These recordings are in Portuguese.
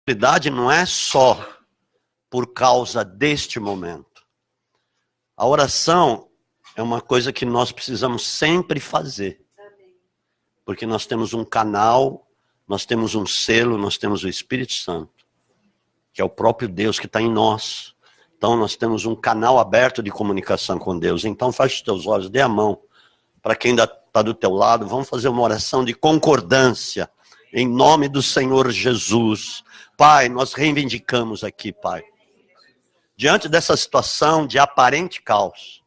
Verdade não é só por causa deste momento. A oração é uma coisa que nós precisamos sempre fazer. Porque nós temos um canal, nós temos um selo, nós temos o Espírito Santo, que é o próprio Deus que está em nós. Então nós temos um canal aberto de comunicação com Deus. Então feche os teus olhos, dê a mão para quem ainda está do teu lado. Vamos fazer uma oração de concordância, em nome do Senhor Jesus. Pai, nós reivindicamos aqui, Pai, diante dessa situação de aparente caos,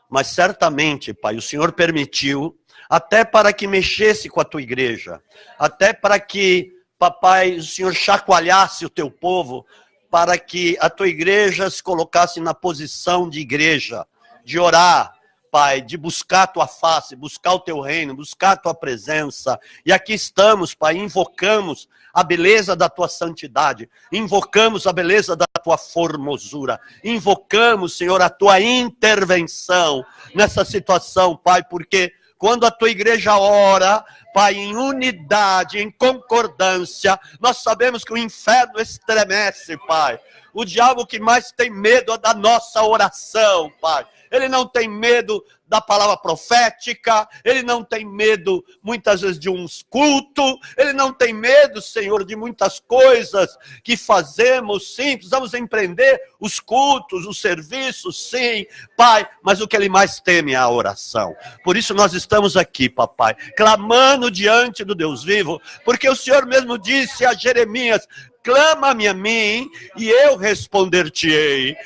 mas certamente, Pai, o Senhor permitiu, até para que mexesse com a tua igreja, até para que, papai, o Senhor chacoalhasse o teu povo, para que a tua igreja se colocasse na posição de igreja, de orar, Pai, de buscar a tua face, buscar o teu reino, buscar a tua presença. E aqui estamos, Pai, invocamos a beleza da tua santidade, invocamos a beleza da tua formosura, invocamos, Senhor, a tua intervenção nessa situação, Pai, porque quando a tua igreja ora, Pai, em unidade, em concordância, nós sabemos que o inferno estremece, Pai. O diabo que mais tem medo é da nossa oração, Pai. Ele não tem medo da palavra profética, ele não tem medo, muitas vezes, de um culto, ele não tem medo, Senhor, de muitas coisas que fazemos, sim, precisamos empreender os cultos, os serviços, sim, Pai, mas o que ele mais teme é a oração. Por isso nós estamos aqui, papai, clamando diante do Deus vivo, porque o Senhor mesmo disse a Jeremias: clama-me a mim e eu responder-te-ei.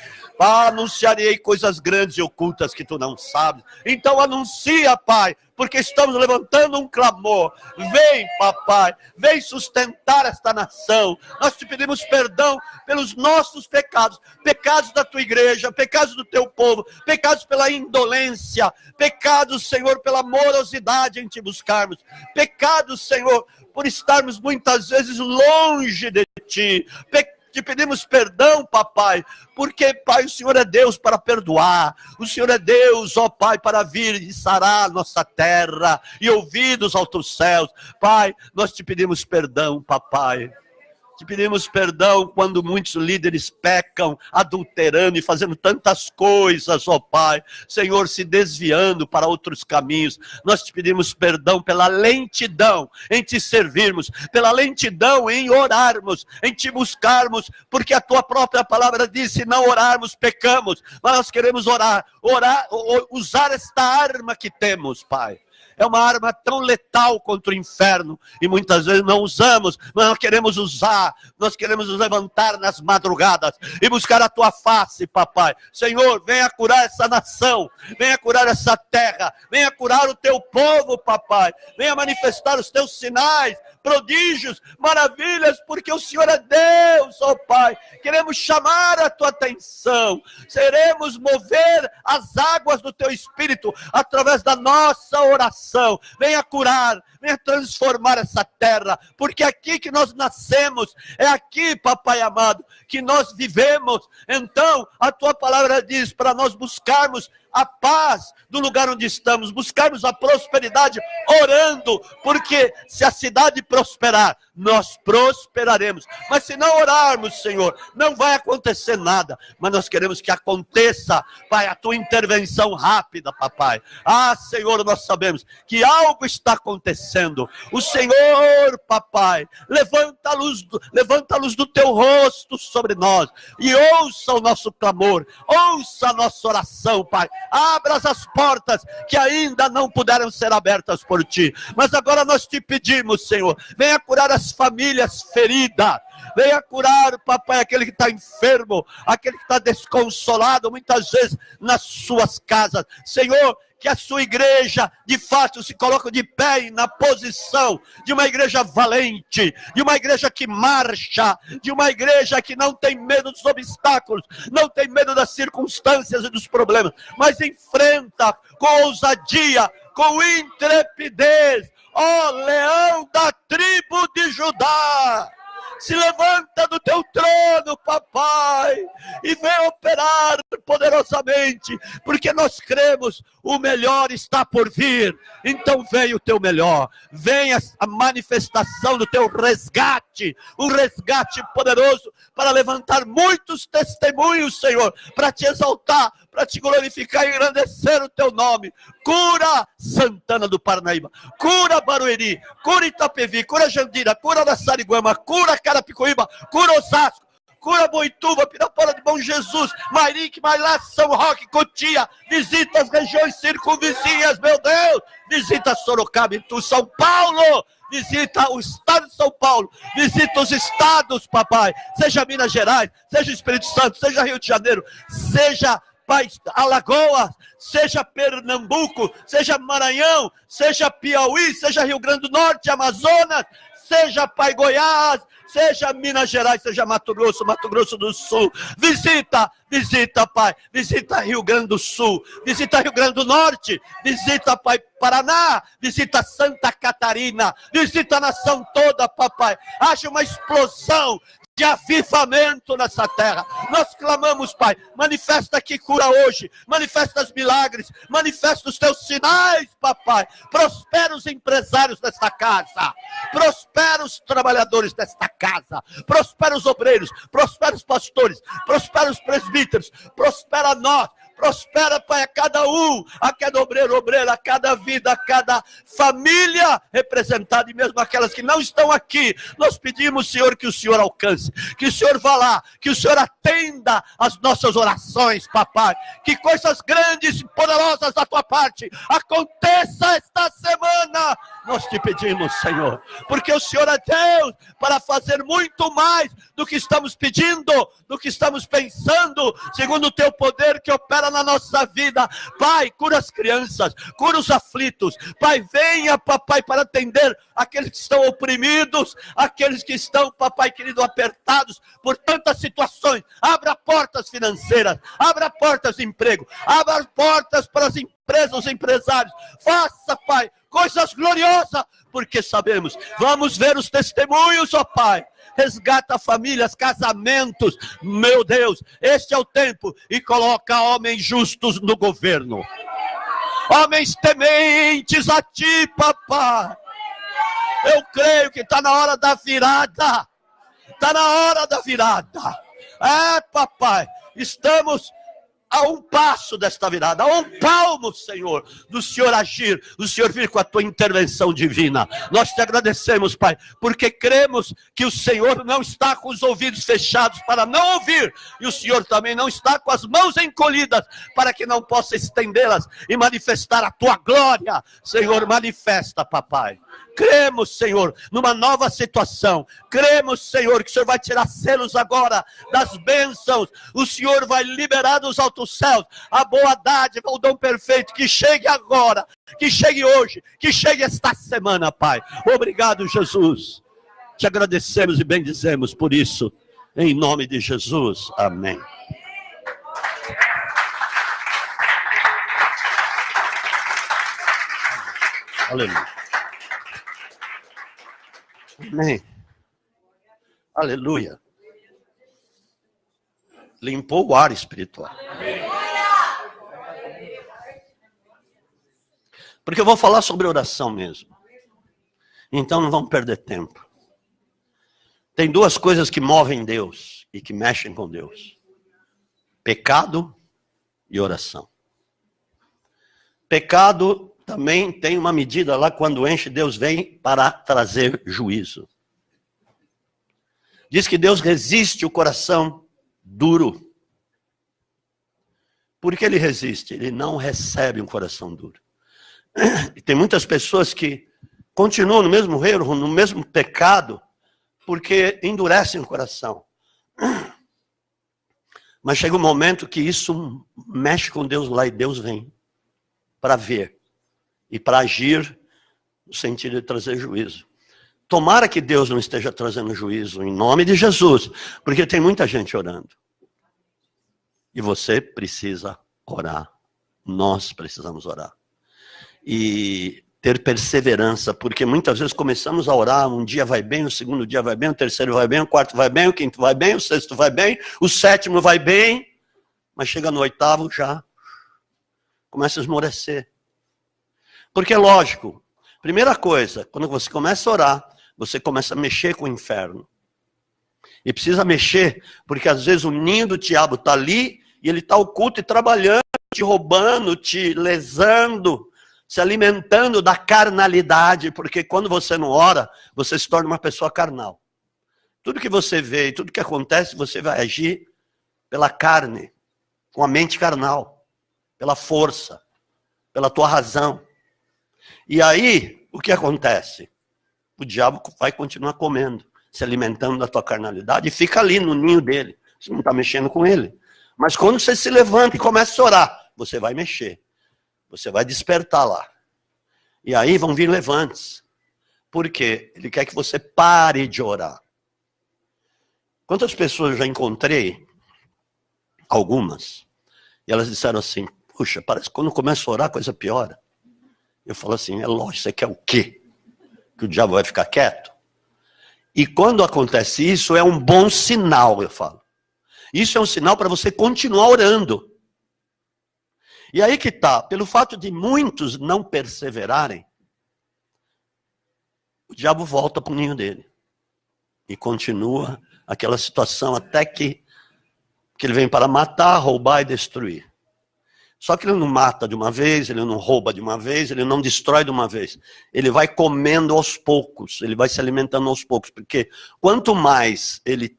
Anunciarei coisas grandes e ocultas que tu não sabes. Então anuncia, Pai, porque estamos levantando um clamor. Vem, papai, vem sustentar esta nação. Nós te pedimos perdão pelos nossos pecados, pecados da tua igreja, pecados do teu povo, pecados pela indolência, pecados, Senhor, pela morosidade em te buscarmos, pecados, Senhor, por estarmos muitas vezes longe de ti, te pedimos perdão, papai, porque, Pai, o Senhor é Deus para perdoar, o Senhor é Deus, ó Pai, para vir e sarar a nossa terra e ouvir dos altos céus. Pai, nós te pedimos perdão, papai. Te pedimos perdão quando muitos líderes pecam, adulterando e fazendo tantas coisas, ó Pai. Senhor, se desviando para outros caminhos. Nós te pedimos perdão pela lentidão em te servirmos, pela lentidão em orarmos, em te buscarmos, porque a tua própria palavra diz: se não orarmos, pecamos. Mas nós queremos orar, usar esta arma que temos, Pai. É uma arma tão letal contra o inferno, e muitas vezes não usamos, mas nós queremos usar, nós queremos nos levantar nas madrugadas, e buscar a tua face, papai. Senhor, venha curar essa nação, venha curar essa terra, venha curar o teu povo, papai, venha manifestar os teus sinais, prodígios, maravilhas, porque o Senhor é Deus, ó Pai. Queremos chamar a tua atenção, seremos mover as águas do teu Espírito, através da nossa oração. Venha curar, venha transformar essa terra, porque é aqui que nós nascemos, é aqui, papai amado, que nós vivemos. Então a tua palavra diz para nós buscarmos a paz do lugar onde estamos, buscarmos a prosperidade orando, porque se a cidade prosperar, nós prosperaremos. Mas se não orarmos, Senhor, não vai acontecer nada. Mas nós queremos que aconteça, Pai, a tua intervenção rápida, papai. Ah, Senhor, nós sabemos que algo está acontecendo. O Senhor, papai, levanta a luz do teu rosto sobre nós e ouça o nosso clamor, ouça a nossa oração, Pai. Abra as portas que ainda não puderam ser abertas por ti. Mas agora nós te pedimos, Senhor, venha curar as famílias feridas. Venha curar, papai, aquele que está enfermo, aquele que está desconsolado, muitas vezes nas suas casas. Senhor, que a sua igreja, de fato, se coloque de pé na posição de uma igreja valente, de uma igreja que marcha, de uma igreja que não tem medo dos obstáculos, não tem medo das circunstâncias e dos problemas, mas enfrenta com ousadia, com intrepidez, ó leão da tribo de Judá. Se levanta do teu trono, papai, e vem operar poderosamente, porque nós cremos, o melhor está por vir. Então vem o teu melhor, vem a manifestação do teu resgate, um resgate poderoso para levantar muitos testemunhos, Senhor, para te exaltar, para te glorificar e engrandecer o teu nome. Cura Santana do Parnaíba, cura Barueri, cura Itapevi, cura Jandira, cura Araçariguama, cura Carapicuíba, cura Osasco, cura Boituva, Pirapora de Bom Jesus, Mairique, Mailá, São Roque, Cotia. Visita as regiões circunvizinhas, meu Deus. Visita Sorocaba, Itu, São Paulo. Visita o estado de São Paulo. Visita os estados, papai. Seja Minas Gerais, seja Espírito Santo, seja Rio de Janeiro, seja Alagoas, seja Pernambuco, seja Maranhão, seja Piauí, seja Rio Grande do Norte, Amazonas, seja Pai Goiás, seja Minas Gerais, seja Mato Grosso do Sul. Visita, Pai. Visita Rio Grande do Sul. Visita Rio Grande do Norte. Visita, Pai, Paraná. Visita Santa Catarina. Visita a nação toda, papai. Haja uma explosão de avivamento nessa terra. Nós clamamos, Pai, manifesta aqui cura hoje, manifesta os milagres, manifesta os teus sinais, papai. Prospera os empresários desta casa, prospera os trabalhadores desta casa, prospera os obreiros, prospera os pastores, prospera os presbíteros, prospera nós. Prospera, Pai, a cada um, a cada obreiro, obreira, a cada vida, a cada família representada, e mesmo aquelas que não estão aqui. Nós pedimos, Senhor, que o Senhor alcance, que o Senhor vá lá, que o Senhor atenda as nossas orações, papai. Que coisas grandes e poderosas da tua parte aconteça esta semana. Nós te pedimos, Senhor, porque o Senhor é Deus para fazer muito mais do que estamos pedindo, do que estamos pensando, segundo o teu poder que opera na nossa vida. Pai, cura as crianças, cura os aflitos. Pai, venha, papai, para atender aqueles que estão oprimidos, aqueles que estão, papai querido, apertados por tantas situações. Abra portas financeiras, abra portas de emprego, abra portas para as empresas, os empresários. Faça, Pai, coisas gloriosas, porque sabemos, vamos ver os testemunhos, ó Pai. Resgata famílias, casamentos, meu Deus, este é o tempo, e coloca homens justos no governo, homens tementes a ti, papai. Eu creio que está na hora da virada, está na hora da virada. É, papai, estamos a um passo desta virada, a um palmo, Senhor, do Senhor agir, do Senhor vir com a tua intervenção divina. Nós te agradecemos, Pai, porque cremos que o Senhor não está com os ouvidos fechados para não ouvir, e o Senhor também não está com as mãos encolhidas para que não possa estendê-las e manifestar a tua glória. Senhor, manifesta, papai. Cremos, Senhor, numa nova situação. Cremos, Senhor, que o Senhor vai tirar selos agora das bênçãos. O Senhor vai liberar dos altos céus a boa dádiva, o dom perfeito. Que chegue agora, que chegue hoje, que chegue esta semana, Pai. Obrigado, Jesus. Te agradecemos e bendizemos por isso. Em nome de Jesus. Amém. Aleluia. Amém. Aleluia. Limpou o ar espiritual. Porque eu vou falar sobre oração mesmo. Então não vamos perder tempo. Tem duas coisas que movem Deus e que mexem com Deus: pecado e oração. Pecado também tem uma medida lá, quando enche, Deus vem para trazer juízo. Diz que Deus resiste o coração duro. Por que ele resiste? Ele não recebe um coração duro. E tem muitas pessoas que continuam no mesmo erro, no mesmo pecado, porque endurecem o coração. Mas chega um momento que isso mexe com Deus lá, e Deus vem para ver e para agir no sentido de trazer juízo. Tomara que Deus não esteja trazendo juízo em nome de Jesus, porque tem muita gente orando. E você precisa orar. Nós precisamos orar. E ter perseverança, porque muitas vezes começamos a orar, um dia vai bem, o segundo dia vai bem, o terceiro vai bem, o quarto vai bem, o quinto vai bem, o sexto vai bem, o sétimo vai bem, mas chega no oitavo já começa a esmorecer. Porque, lógico, primeira coisa, quando você começa a orar, você começa a mexer com o inferno. E precisa mexer, porque às vezes o ninho do diabo está ali, e ele está oculto e trabalhando, te roubando, te lesando, se alimentando da carnalidade, porque quando você não ora, você se torna uma pessoa carnal. Tudo que você vê e tudo que acontece, você vai agir pela carne, com a mente carnal, pela força, pela tua razão. E aí, o que acontece? O diabo vai continuar comendo, se alimentando da tua carnalidade e fica ali no ninho dele. Você não está mexendo com ele. Mas quando você se levanta e começa a orar, você vai mexer. Você vai despertar lá. E aí vão vir levantes. Por quê? Ele quer que você pare de orar. Quantas pessoas eu já encontrei? Algumas. E elas disseram assim, puxa, parece que quando começa a orar a coisa piora. Eu falo assim, é lógico, você quer o quê? Que o diabo vai ficar quieto? E quando acontece isso, é um bom sinal, eu falo. Isso é um sinal para você continuar orando. E aí que tá, pelo fato de muitos não perseverarem, o diabo volta para o ninho dele. E continua aquela situação até que ele vem para matar, roubar e destruir. Só que ele não mata de uma vez, ele não rouba de uma vez, ele não destrói de uma vez. Ele vai comendo aos poucos, ele vai se alimentando aos poucos. Porque quanto mais ele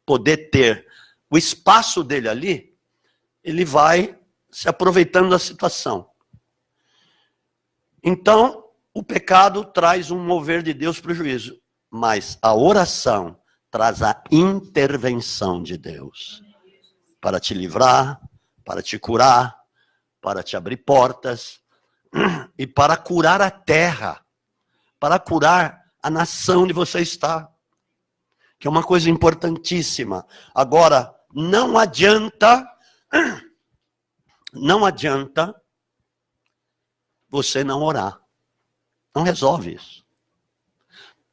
poder ter o espaço dele ali, ele vai se aproveitando da situação. Então, o pecado traz um mover de Deus para o juízo. Mas a oração traz a intervenção de Deus. Para te livrar, para te curar, para te abrir portas e para curar a terra, para curar a nação onde você está, que é uma coisa importantíssima. Agora, não adianta você não orar. Não resolve isso.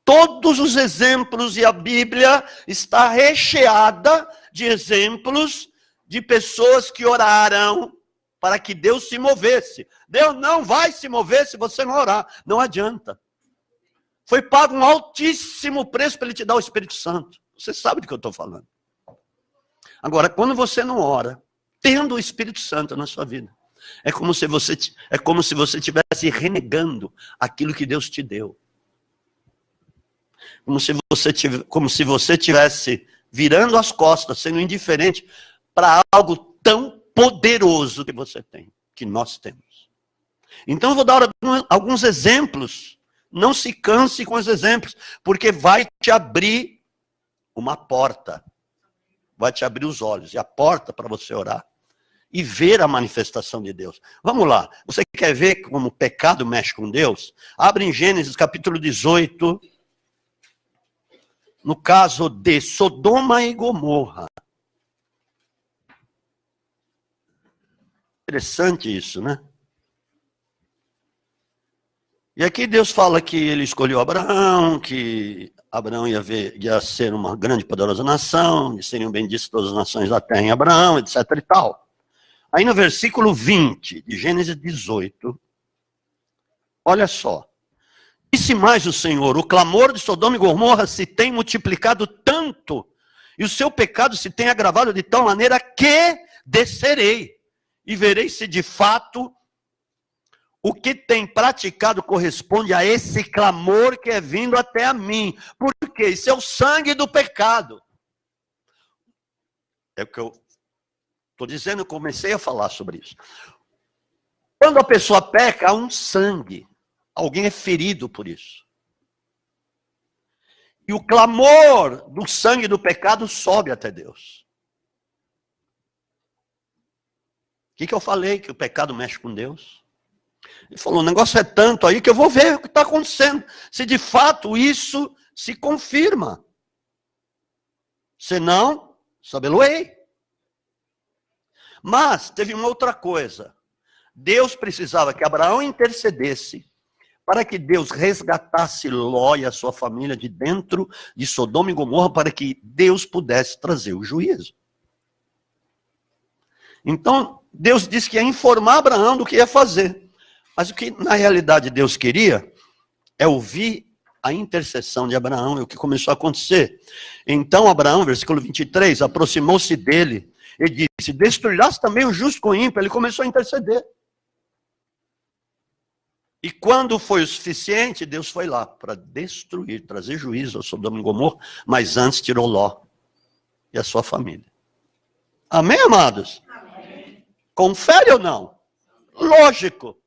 Todos os exemplos, e a Bíblia está recheada de exemplos de pessoas que oraram para que Deus se movesse. Deus não vai se mover se você não orar. Não adianta. Foi pago um altíssimo preço para Ele te dar o Espírito Santo. Você sabe do que eu estou falando. Agora, quando você não ora, tendo o Espírito Santo na sua vida, é como se você estivesse renegando aquilo que Deus te deu. Como se você estivesse virando as costas, sendo indiferente para algo tão poderoso que você tem, que nós temos. Então eu vou dar alguns exemplos. Não se canse com os exemplos, porque vai te abrir uma porta. Vai te abrir os olhos. E a porta para você orar e ver a manifestação de Deus. Vamos lá. Você quer ver como o pecado mexe com Deus? Abre em Gênesis capítulo 18. No caso de Sodoma e Gomorra. Interessante isso, né? E aqui Deus fala que ele escolheu Abraão, que Abraão ia ser uma grande e poderosa nação, e seriam benditas todas as nações da terra em Abraão, etc e tal. Aí no versículo 20 de Gênesis 18, olha só. Disse mais o Senhor, o clamor de Sodoma e Gomorra se tem multiplicado tanto, e o seu pecado se tem agravado de tal maneira que descerei, e verei se de fato o que tem praticado corresponde a esse clamor que é vindo até a mim. Por quê? Isso é o sangue do pecado. É o que eu estou dizendo, eu comecei a falar sobre isso. Quando a pessoa peca, há um sangue. Alguém é ferido por isso. E o clamor do sangue do pecado sobe até Deus. O que eu falei? Que o pecado mexe com Deus? Ele falou, o negócio é tanto aí que eu vou ver o que está acontecendo. Se de fato isso se confirma. Senão, sabeloei. Mas teve uma outra coisa. Deus precisava que Abraão intercedesse para que Deus resgatasse Ló e a sua família de dentro de Sodoma e Gomorra, para que Deus pudesse trazer o juízo. Então, Deus disse que ia informar Abraão do que ia fazer. Mas o que na realidade Deus queria é ouvir a intercessão de Abraão, e o que começou a acontecer. Então Abraão, versículo 23, aproximou-se dele e disse: destruirás também o justo com o ímpio. Ele começou a interceder. E quando foi o suficiente, Deus foi lá para destruir, trazer juízo a Sodoma e Gomorra, mas antes tirou Ló e a sua família. Amém, amados? Amém. Confere ou não? Lógico.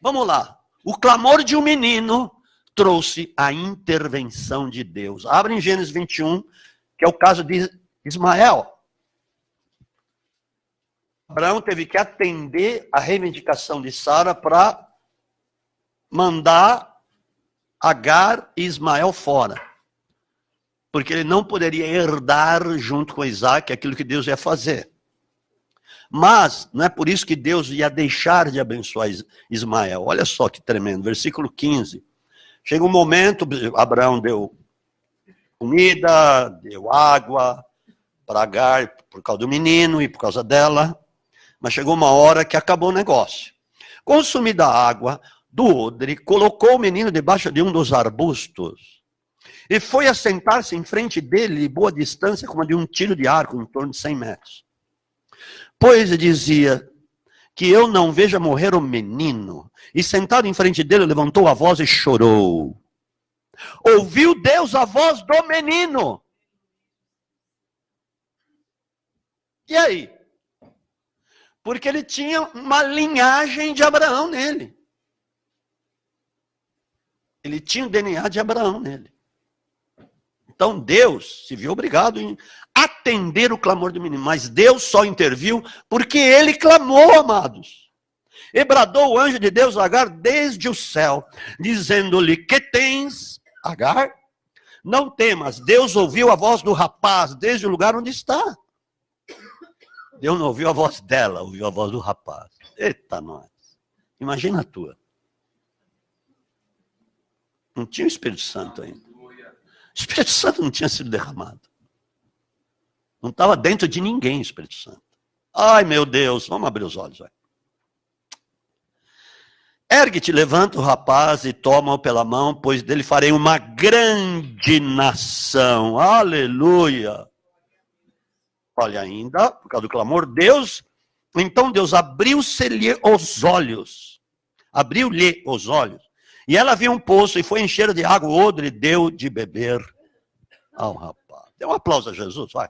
Vamos lá. O clamor de um menino trouxe a intervenção de Deus. Abre em Gênesis 21, que é o caso de Ismael. Abraão teve que atender a reivindicação de Sara para mandar Agar e Ismael fora. Porque ele não poderia herdar junto com Isaac aquilo que Deus ia fazer. Mas não é por isso que Deus ia deixar de abençoar Ismael. Olha só que tremendo. Versículo 15. Chega um momento, Abraão deu comida, deu água para Agar por causa do menino e por causa dela. Mas chegou uma hora que acabou o negócio. Consumida a água do odre, colocou o menino debaixo de um dos arbustos e foi assentar-se em frente dele, boa distância, como a de um tiro de arco, em torno de 100 metros. Pois dizia: que eu não veja morrer o menino. E sentado em frente dele, levantou a voz e chorou. Ouviu Deus a voz do menino. E aí? Porque ele tinha uma linhagem de Abraão nele. Ele tinha o DNA de Abraão nele. Então Deus se viu obrigado em atender o clamor do menino. Mas Deus só interviu porque ele clamou, amados. E bradou o anjo de Deus a Agar desde o céu, dizendo-lhe: que tens, Agar? Não temas. Deus ouviu a voz do rapaz desde o lugar onde está. Deus não ouviu a voz dela, ouviu a voz do rapaz. Eita, nós. Imagina a tua. Não tinha o Espírito Santo ainda. O Espírito Santo não tinha sido derramado. Não estava dentro de ninguém o Espírito Santo. Ai, meu Deus, vamos abrir os olhos. Vai. Ergue-te, levanta o rapaz e toma-o pela mão, pois dele farei uma grande nação. Aleluia. Olha ainda, por causa do clamor, então Deus abriu-se-lhe os olhos. Abriu-lhe os olhos. E ela viu um poço e foi encher de água o odre e deu de beber ao rapaz. Dê um aplauso a Jesus, vai.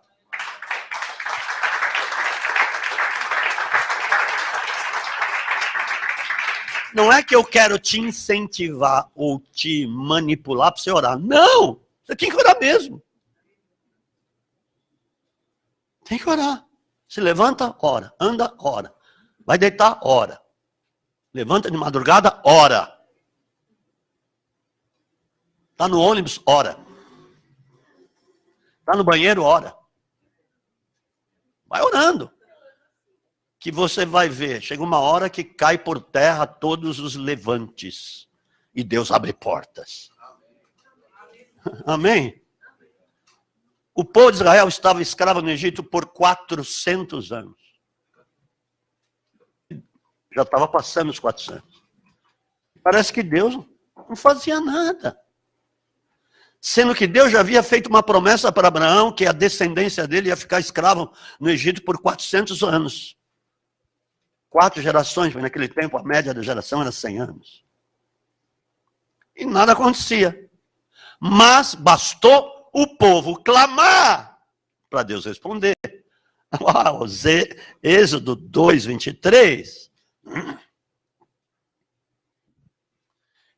Não é que eu quero te incentivar ou te manipular para você orar. Não! Você tem que orar mesmo. Tem que orar. Se levanta, ora. Anda, ora. Vai deitar, ora. Levanta de madrugada, ora. Está no ônibus, ora. Está no banheiro, ora. Vai orando. Que você vai ver. Chega uma hora que cai por terra todos os levantes. E Deus abre portas. Amém? O povo de Israel estava escravo no Egito por 400 anos. Já estava passando os 400. Parece que Deus não fazia nada. Sendo que Deus já havia feito uma promessa para Abraão que a descendência dele ia ficar escravo no Egito por 400 anos. 4 gerações, mas naquele tempo a média da geração era 100 anos. E nada acontecia. Mas bastou o povo clamar para Deus responder. Uau, Êxodo 2, 23.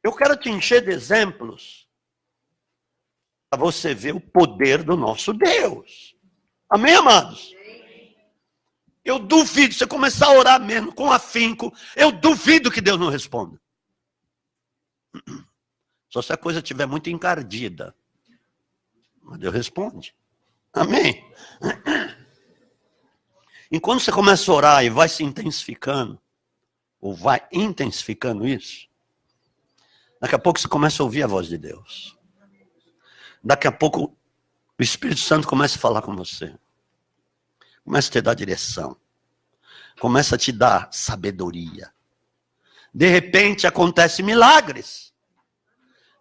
Eu quero te encher de exemplos para você ver o poder do nosso Deus. Amém, amados? Eu duvido, se você começar a orar mesmo, com afinco, eu duvido que Deus não responda. Só se a coisa estiver muito encardida. Mas Deus responde. Amém? Enquanto você começa a orar e vai se intensificando, ou vai intensificando isso, daqui a pouco você começa a ouvir a voz de Deus. Daqui a pouco o Espírito Santo começa a falar com você. Começa a te dar direção. começa a te dar sabedoria. De repente acontecem milagres.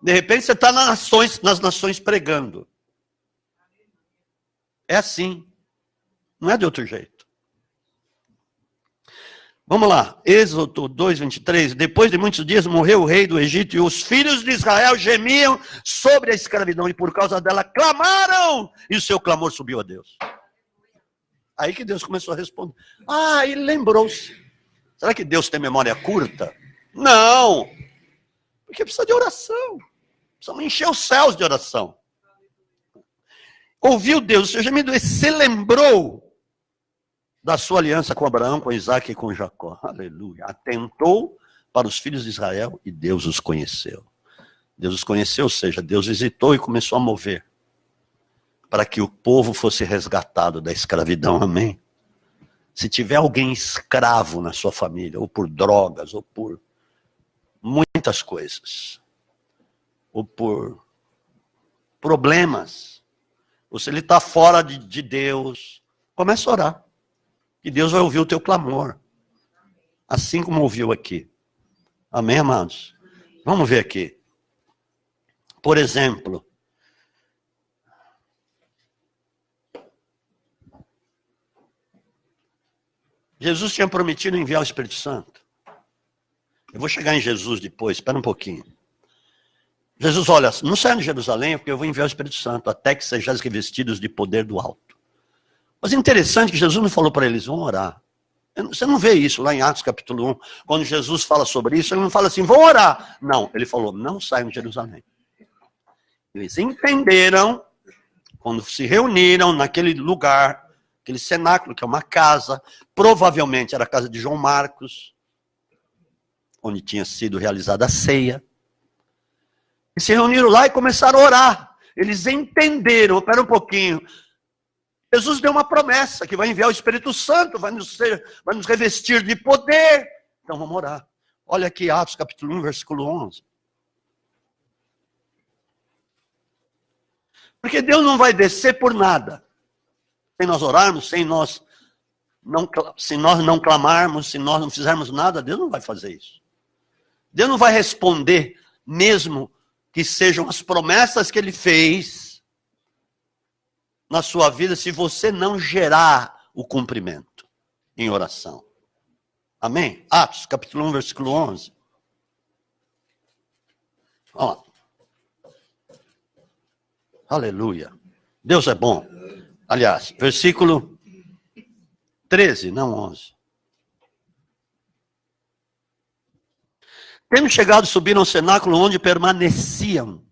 De repente você está nas nações pregando. É assim. Não é de outro jeito. Vamos lá. Êxodo 2:23. Depois de muitos dias morreu o rei do Egito e os filhos de Israel gemiam sobre a escravidão e por causa dela clamaram. E o seu clamor subiu a Deus. Aí que Deus começou a responder. Ah, ele lembrou-se. Será que Deus tem memória curta? Não. Porque precisa de oração. Precisamos encher os céus de oração. Ouviu Deus o seu gemido e se lembrou da sua aliança com Abraão, com Isaac e com Jacó. Aleluia. Atentou para os filhos de Israel e Deus os conheceu. Deus os conheceu, ou seja, Deus visitou e começou a mover para que o povo fosse resgatado da escravidão. Amém? Se tiver alguém escravo na sua família, ou por drogas, ou por muitas coisas, ou por problemas, ou se ele está fora de Deus, comece a orar. E Deus vai ouvir o teu clamor. Assim como ouviu aqui. Amém, amados? Vamos ver aqui. Por exemplo, Jesus tinha prometido enviar o Espírito Santo. Eu vou chegar em Jesus depois, espera um pouquinho. Jesus, olha, não saiam de Jerusalém, porque eu vou enviar o Espírito Santo, até que sejais revestidos de poder do alto. Mas é interessante que Jesus não falou para eles, vão orar. Você não vê isso lá em Atos capítulo 1, quando Jesus fala sobre isso, ele não fala assim, vão orar. Não, ele falou, não saiam de Jerusalém. Eles entenderam, quando se reuniram naquele lugar, aquele cenáculo, que é uma casa, provavelmente era a casa de João Marcos, onde tinha sido realizada a ceia. E se reuniram lá e começaram a orar. Eles entenderam, espera um pouquinho. Jesus deu uma promessa que vai enviar o Espírito Santo, vai nos revestir de poder. Então vamos orar. Olha aqui Atos capítulo 1, versículo 11. Porque Deus não vai descer por nada. Sem nós orarmos, se nós não clamarmos, se nós não fizermos nada, Deus não vai fazer isso. Deus não vai responder, mesmo que sejam as promessas que Ele fez na sua vida, se você não gerar o cumprimento em oração. Amém? Atos, capítulo 1, versículo 11. Ó. Aleluia. Deus é bom. Aliás, versículo 13, não 11. Tendo chegado, subiram ao cenáculo onde permaneciam.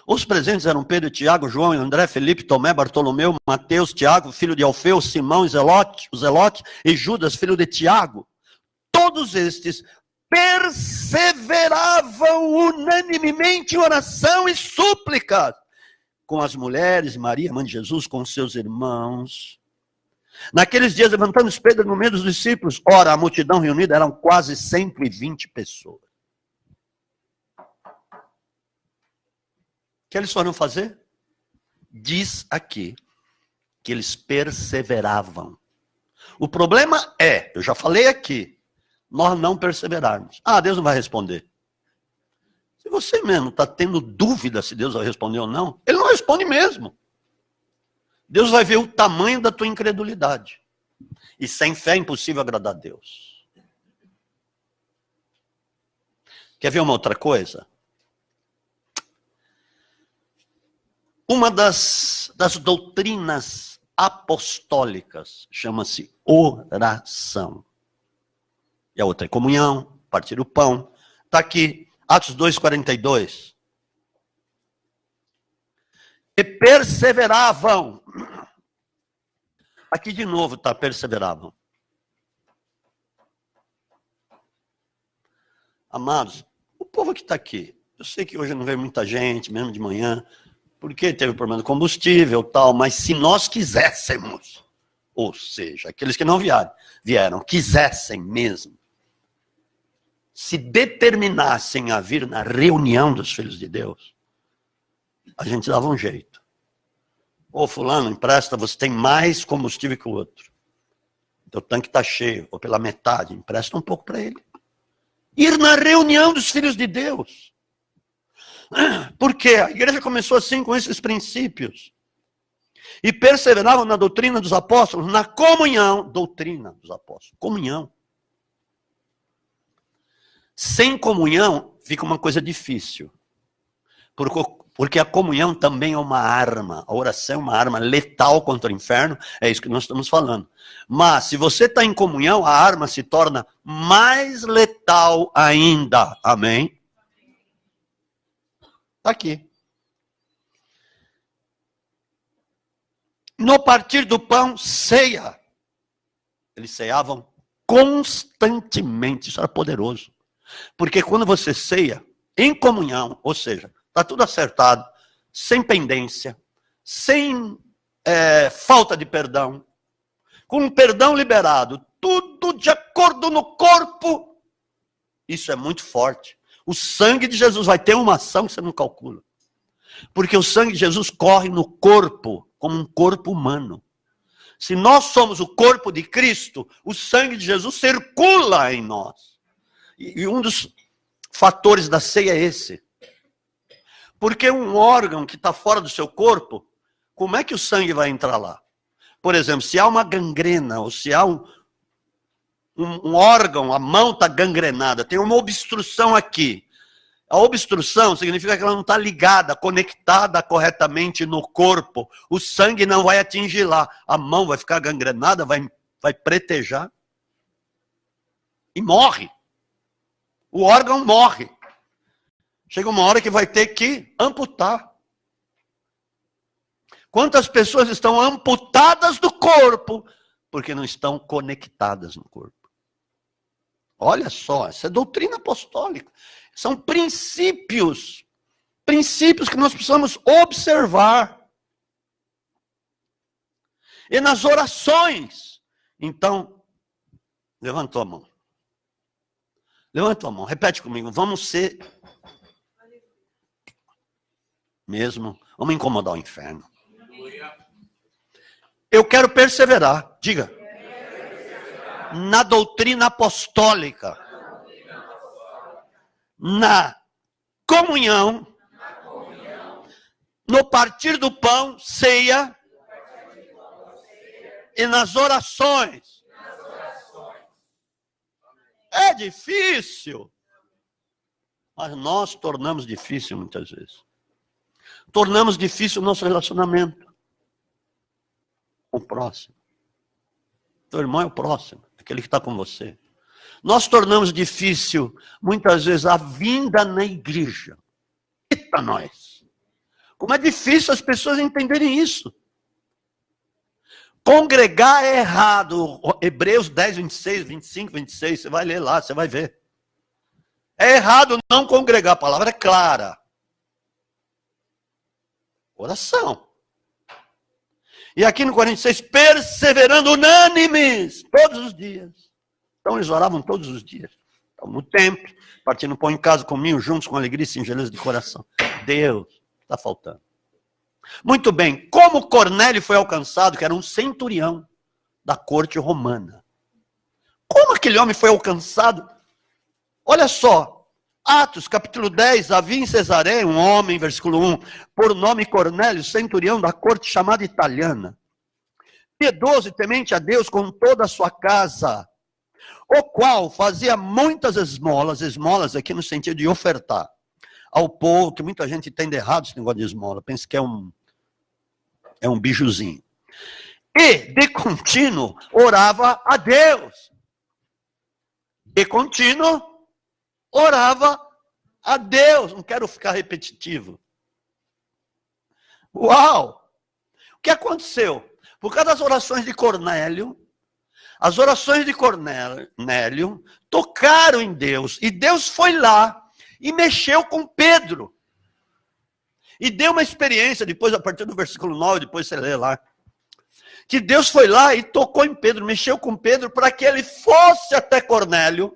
Os presentes eram Pedro, Tiago, João, André, Felipe, Tomé, Bartolomeu, Mateus, Tiago, filho de Alfeu, Simão, o Zelote, e Judas, filho de Tiago. Todos estes perseveravam unanimemente em oração e súplicas com as mulheres, Maria, mãe de Jesus, com seus irmãos. Naqueles dias, levantando-se Pedro no meio dos discípulos, ora, a multidão reunida eram quase 120 pessoas. O que eles foram fazer? Diz aqui que eles perseveravam. O problema é, eu já falei aqui, nós não perseverarmos. Ah, Deus não vai responder. Se você mesmo está tendo dúvida se Deus vai responder ou não, Ele não responde mesmo. Deus vai ver o tamanho da tua incredulidade. E sem fé é impossível agradar a Deus. Quer ver uma outra coisa? Uma das doutrinas apostólicas chama-se oração. E a outra é comunhão, partir o pão. Está aqui, Atos 2:42. E perseveravam. Aqui de novo está, perseveravam. Amados, o povo que está aqui, eu sei que hoje não veio muita gente, mesmo de manhã, porque teve problema de combustível e tal, mas se nós quiséssemos, ou seja, aqueles que não vieram, quisessem mesmo, se determinassem a vir na reunião dos filhos de Deus, a gente dava um jeito. Ô fulano, empresta, você tem mais combustível que o outro. Teu tanque está cheio, ou pela metade, empresta um pouco para ele. Ir na reunião dos filhos de Deus. Por quê? A igreja começou assim com esses princípios. E perseveravam na doutrina dos apóstolos, na comunhão. Doutrina dos apóstolos, comunhão. Sem comunhão fica uma coisa difícil. Porque a comunhão também é uma arma. A oração é uma arma letal contra o inferno. É isso que nós estamos falando. Mas se você está em comunhão, a arma se torna mais letal ainda. Amém? Está aqui. No partir do pão, ceia. Eles ceavam constantemente. Isso era poderoso. Porque quando você ceia em comunhão, ou seja, está tudo acertado, sem pendência, sem falta de perdão, com perdão liberado, tudo de acordo no corpo, isso é muito forte. O sangue de Jesus vai ter uma ação que você não calcula. Porque o sangue de Jesus corre no corpo, como um corpo humano. Se nós somos o corpo de Cristo, o sangue de Jesus circula em nós. E um dos fatores da ceia é esse. Porque um órgão que está fora do seu corpo, como é que o sangue vai entrar lá? Por exemplo, se há uma gangrena, ou se há um órgão, a mão está gangrenada, tem uma obstrução aqui. A obstrução significa que ela não está ligada, conectada corretamente no corpo. O sangue não vai atingir lá. A mão vai ficar gangrenada, vai pretejar. E morre. O órgão morre. Chega uma hora que vai ter que amputar. Quantas pessoas estão amputadas do corpo porque não estão conectadas no corpo? Olha só, essa é doutrina apostólica. São princípios que nós precisamos observar. E nas orações, então, levantou a mão. Levanta a mão, repete comigo, vamos ser mesmo, vamos incomodar o inferno. Eu quero perseverar, diga, na doutrina apostólica, na comunhão, no partir do pão, ceia, e nas orações. É difícil, mas nós tornamos difícil muitas vezes. Tornamos difícil o nosso relacionamento com o próximo. Teu irmão é o próximo, aquele que está com você. Nós tornamos difícil, muitas vezes, a vinda na igreja. Eita, nós! Como é difícil as pessoas entenderem isso. Congregar é errado. Hebreus 10, 26, 25, 26, você vai ler lá, você vai ver. É errado não congregar, a palavra é clara. Oração. E aqui no 46, perseverando unânimes, todos os dias. Então eles oravam todos os dias. Estavam no templo, partindo pão em casa, comiam juntos com alegria e singeleza de coração. Deus, está faltando. Muito bem, como Cornélio foi alcançado, que era um centurião da corte romana. Como aquele homem foi alcançado? Olha só, Atos capítulo 10, havia em Cesareia um homem, versículo 1, por nome Cornélio, centurião da corte chamada italiana, piedoso e temente a Deus com toda a sua casa, o qual fazia muitas esmolas aqui no sentido de ofertar ao povo, que muita gente entende errado esse negócio de esmola, pensa que é um bijuzinho. E, de contínuo, orava a Deus. De contínuo, orava a Deus. Não quero ficar repetitivo. Uau! O que aconteceu? Por causa das orações de Cornélio, as orações de Cornélio tocaram em Deus. E Deus foi lá e mexeu com Pedro. E deu uma experiência, depois a partir do versículo 9, depois você lê lá. Que Deus foi lá e tocou em Pedro, mexeu com Pedro para que ele fosse até Cornélio,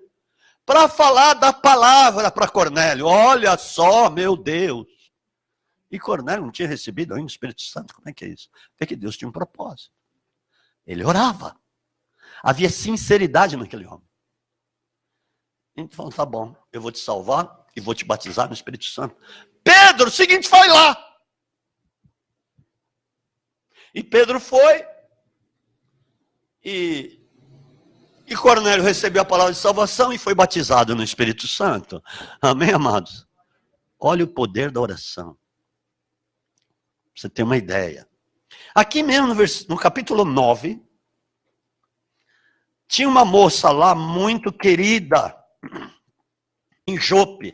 para falar da palavra para Cornélio. Olha só, meu Deus. E Cornélio não tinha recebido ainda o Espírito Santo, como é que é isso? É que Deus tinha um propósito. Ele orava. Havia sinceridade naquele homem. Então, tá bom, eu vou te salvar e vou te batizar no Espírito Santo. Pedro, o seguinte, vai lá. E Pedro foi. E Cornélio recebeu a palavra de salvação e foi batizado no Espírito Santo. Amém, amados? Olha o poder da oração. Pra você ter uma ideia. Aqui mesmo no capítulo 9, tinha uma moça lá muito querida, em Jope,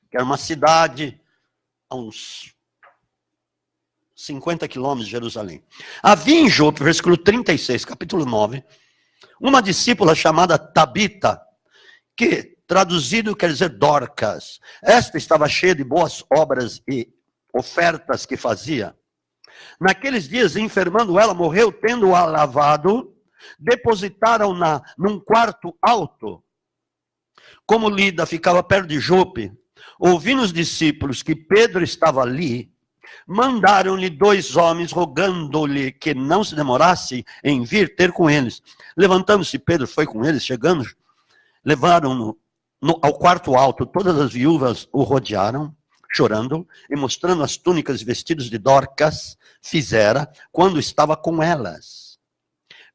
que era uma cidade a uns 50 quilômetros de Jerusalém. Havia em Jope, versículo 36, capítulo 9, uma discípula chamada Tabita, que traduzido quer dizer Dorcas. Esta estava cheia de boas obras e ofertas que fazia. Naqueles dias, enfermando ela, morreu, tendo-a lavado, depositaram-na num quarto alto. Como Lida ficava perto de Jope, ouvindo os discípulos que Pedro estava ali, mandaram-lhe 2 homens, rogando-lhe que não se demorasse em vir ter com eles. Levantando-se, Pedro foi com eles, chegando, levaram-no ao quarto alto. Todas as viúvas o rodearam, chorando, e mostrando as túnicas e vestidos de Dorcas, fizera, quando estava com elas.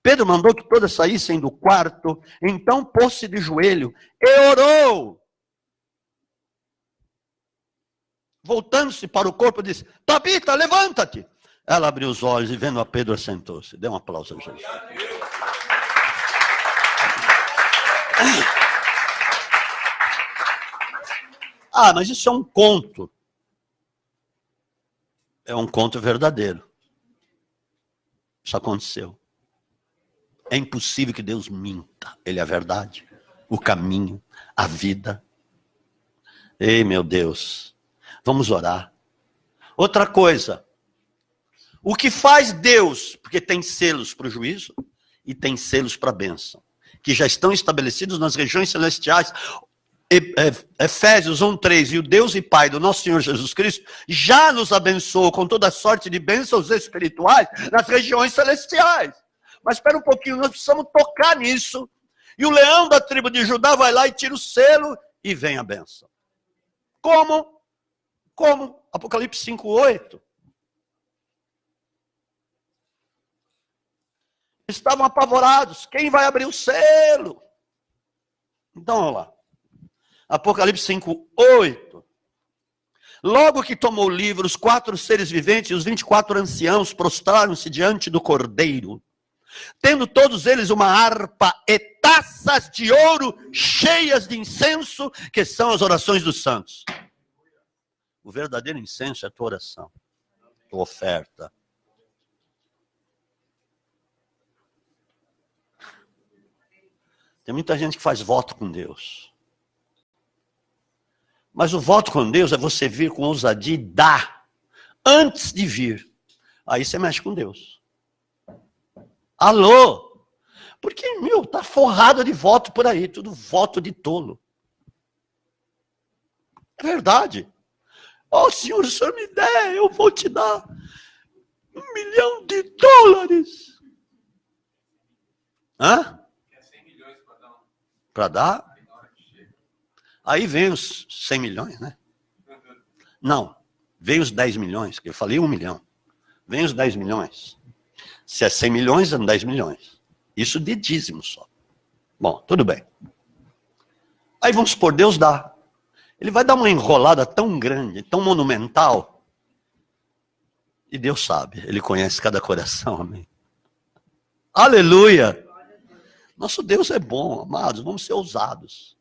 Pedro mandou que todas saíssem do quarto, então pôs-se de joelho e orou. Voltando-se para o corpo, disse: Tabita, levanta-te. Ela abriu os olhos e, vendo a Pedro, assentou-se. Dê um aplauso a Jesus. Ah, mas isso é um conto. É um conto verdadeiro. Isso aconteceu. É impossível que Deus minta. Ele é a verdade, o caminho, a vida. Ei, meu Deus. Vamos orar. Outra coisa. O que faz Deus, porque tem selos para o juízo e tem selos para a bênção, que já estão estabelecidos nas regiões celestiais. Efésios 1:3, e o Deus e Pai do nosso Senhor Jesus Cristo já nos abençoou com toda sorte de bênçãos espirituais nas regiões celestiais. Mas espera um pouquinho, nós precisamos tocar nisso. E o leão da tribo de Judá vai lá e tira o selo e vem a bênção. Como? Como? Apocalipse 5:8. Estavam apavorados. Quem vai abrir o selo? Então, vamos lá. Apocalipse 5:8. Logo que tomou o livro, os 4 seres viventes e os 24 anciãos prostraram-se diante do Cordeiro, tendo todos eles uma harpa e taças de ouro cheias de incenso, que são as orações dos santos. O verdadeiro incenso é a tua oração, a tua oferta. Tem muita gente que faz voto com Deus. Mas o voto com Deus é você vir com ousadia e dar antes de vir. Aí você mexe com Deus. Alô? Porque, tá forrado de voto por aí, tudo voto de tolo. É verdade. Ó, Senhor, o Senhor me der, eu vou te dar $1 milhão. Hã? 100 milhões para dar? Aí vem os 100 milhões, né? Não, vem os 10 milhões, que eu falei 1 milhão. Vem os 10 milhões. Se é 100 milhões, são 10 milhões. Isso de dízimo só. Bom, tudo bem. Aí vamos supor, Deus dá. Ele vai dar uma enrolada tão grande, tão monumental. E Deus sabe, Ele conhece cada coração, amém? Aleluia! Nosso Deus é bom, amados, vamos ser ousados.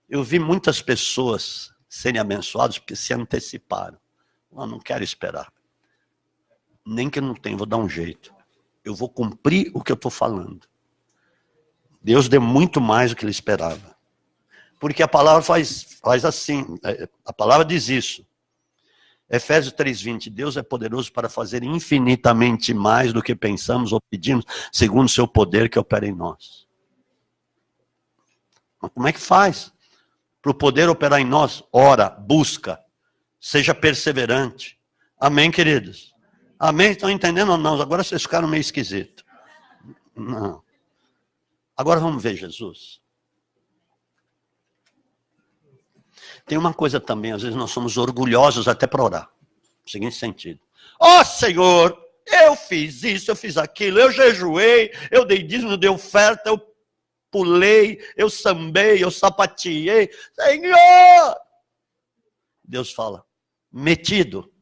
Eu vi muitas pessoas serem abençoadas porque se anteciparam. Eu não quero esperar. Nem que eu não tenha, vou dar um jeito. Eu vou cumprir o que eu estou falando. Deus deu muito mais do que ele esperava. Porque a palavra faz assim, a palavra diz isso. Efésios 3:20, Deus é poderoso para fazer infinitamente mais do que pensamos ou pedimos, segundo o seu poder que opera em nós. Mas como é que faz? Para o poder operar em nós, ora, busca, seja perseverante. Amém, queridos? Amém? Estão entendendo ou não? Agora vocês ficaram meio esquisitos. Não. Agora vamos ver Jesus. Tem uma coisa também, às vezes nós somos orgulhosos até para orar. No seguinte sentido. Ó Senhor, eu fiz isso, eu fiz aquilo, eu jejuei, eu dei dízimo, eu dei oferta, eu pulei, eu sambei, eu sapateei. Senhor! Deus fala, metido.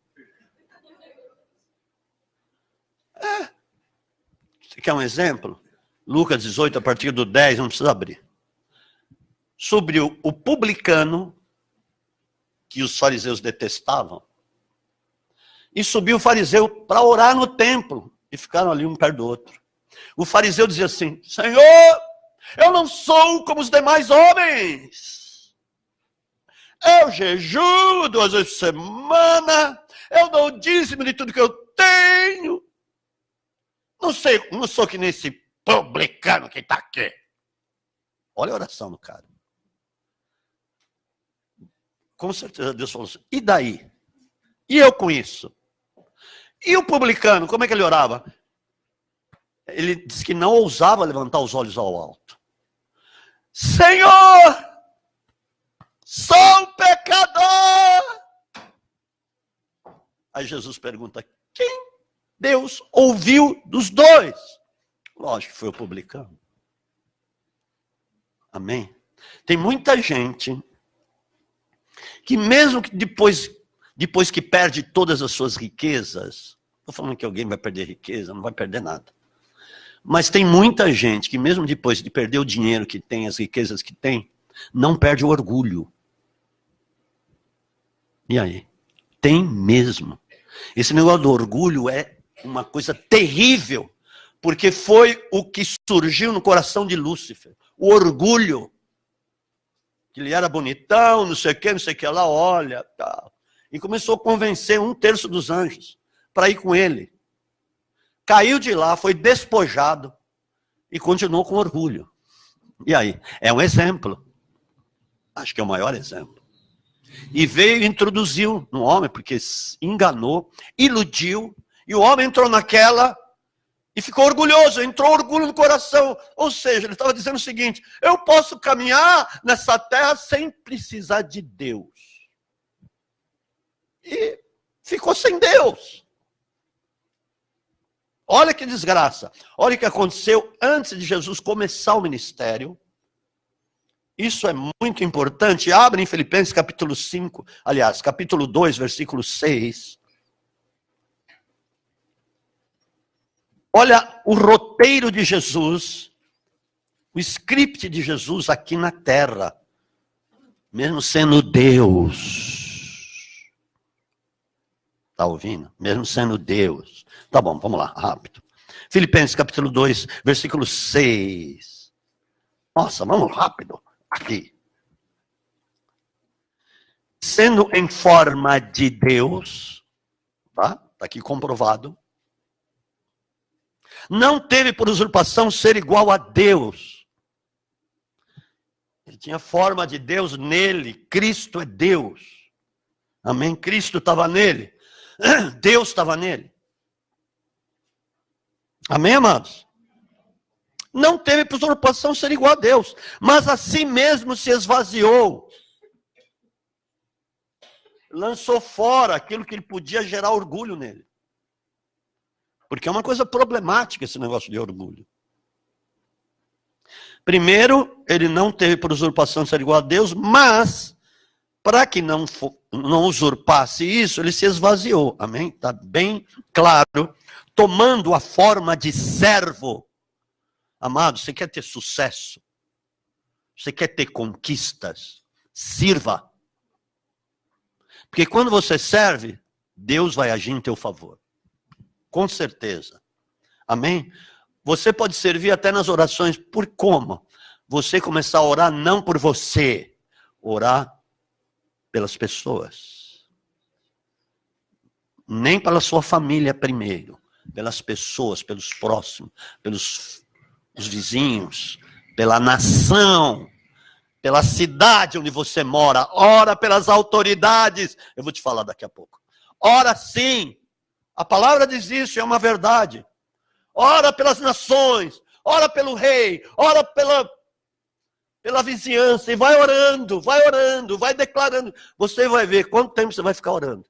Você quer um exemplo? Lucas 18, a partir do 10, não precisa abrir. Sobre o publicano, que os fariseus detestavam, e subiu o fariseu para orar no templo, e ficaram ali um perto do outro. O fariseu dizia assim, Senhor, eu não sou como os demais homens. Eu jejuo 2 vezes por semana, eu dou o dízimo de tudo que eu tenho. Não sou que nem esse publicano que está aqui. Olha a oração do cara. Com certeza Deus falou assim, e daí? E eu com isso? E o publicano, como é que ele orava? Ele disse que não ousava levantar os olhos ao alto. Senhor, sou um pecador. Aí Jesus pergunta, quem Deus ouviu dos dois? Lógico que foi o publicano. Amém? Tem muita gente que mesmo que depois que perde todas as suas riquezas, estou falando que alguém vai perder riqueza, não vai perder nada. Mas tem muita gente que mesmo depois de perder o dinheiro que tem, as riquezas que tem, não perde o orgulho. E aí? Tem mesmo. Esse negócio do orgulho é uma coisa terrível, porque foi o que surgiu no coração de Lúcifer. O orgulho. Que ele era bonitão, não sei o que lá, olha, tal. E começou a convencer 1/3 dos anjos para ir com ele. Caiu de lá, foi despojado e continuou com orgulho. E aí? É um exemplo. Acho que é o maior exemplo. E veio e introduziu no homem, porque enganou, iludiu, e o homem entrou naquela e ficou orgulhoso, entrou orgulho no coração. Ou seja, ele estava dizendo o seguinte, eu posso caminhar nessa terra sem precisar de Deus. E ficou sem Deus. Olha que desgraça. Olha o que aconteceu antes de Jesus começar o ministério. Isso é muito importante. Abre em Filipenses capítulo 5, aliás, capítulo 2, versículo 6. Olha o roteiro de Jesus, o script de Jesus aqui na terra, mesmo sendo Deus. Está ouvindo? Mesmo sendo Deus. Tá bom, vamos lá, rápido. Filipenses capítulo 2, versículo 6. Nossa, vamos rápido. Aqui. Sendo em forma de Deus, tá? Está aqui comprovado. Não teve por usurpação ser igual a Deus. Ele tinha forma de Deus nele. Cristo é Deus. Amém? Cristo estava nele. Deus estava nele. Amém, amados? Não teve por usurpação ser igual a Deus, mas a si mesmo se esvaziou. Lançou fora aquilo que ele podia gerar orgulho nele. Porque é uma coisa problemática esse negócio de orgulho. Primeiro, ele não teve por usurpação ser igual a Deus, mas, para que não usurpasse isso, ele se esvaziou. Amém? Está bem claro. Tomando a forma de servo. Amado, você quer ter sucesso? Você quer ter conquistas? Sirva. Porque quando você serve, Deus vai agir em teu favor. Com certeza. Amém? Você pode servir até nas orações. Por como? Você começar a orar não por você. Orar pelas pessoas. Nem pela sua família primeiro. Pelas pessoas, pelos próximos, pelos os vizinhos, pela nação, pela cidade onde você mora. Ora pelas autoridades. Eu vou te falar daqui a pouco. Ora sim. A palavra diz isso, é uma verdade. Ora pelas nações, ora pelo rei, ora pela vizinhança, e vai orando, vai declarando. Você vai ver quanto tempo você vai ficar orando.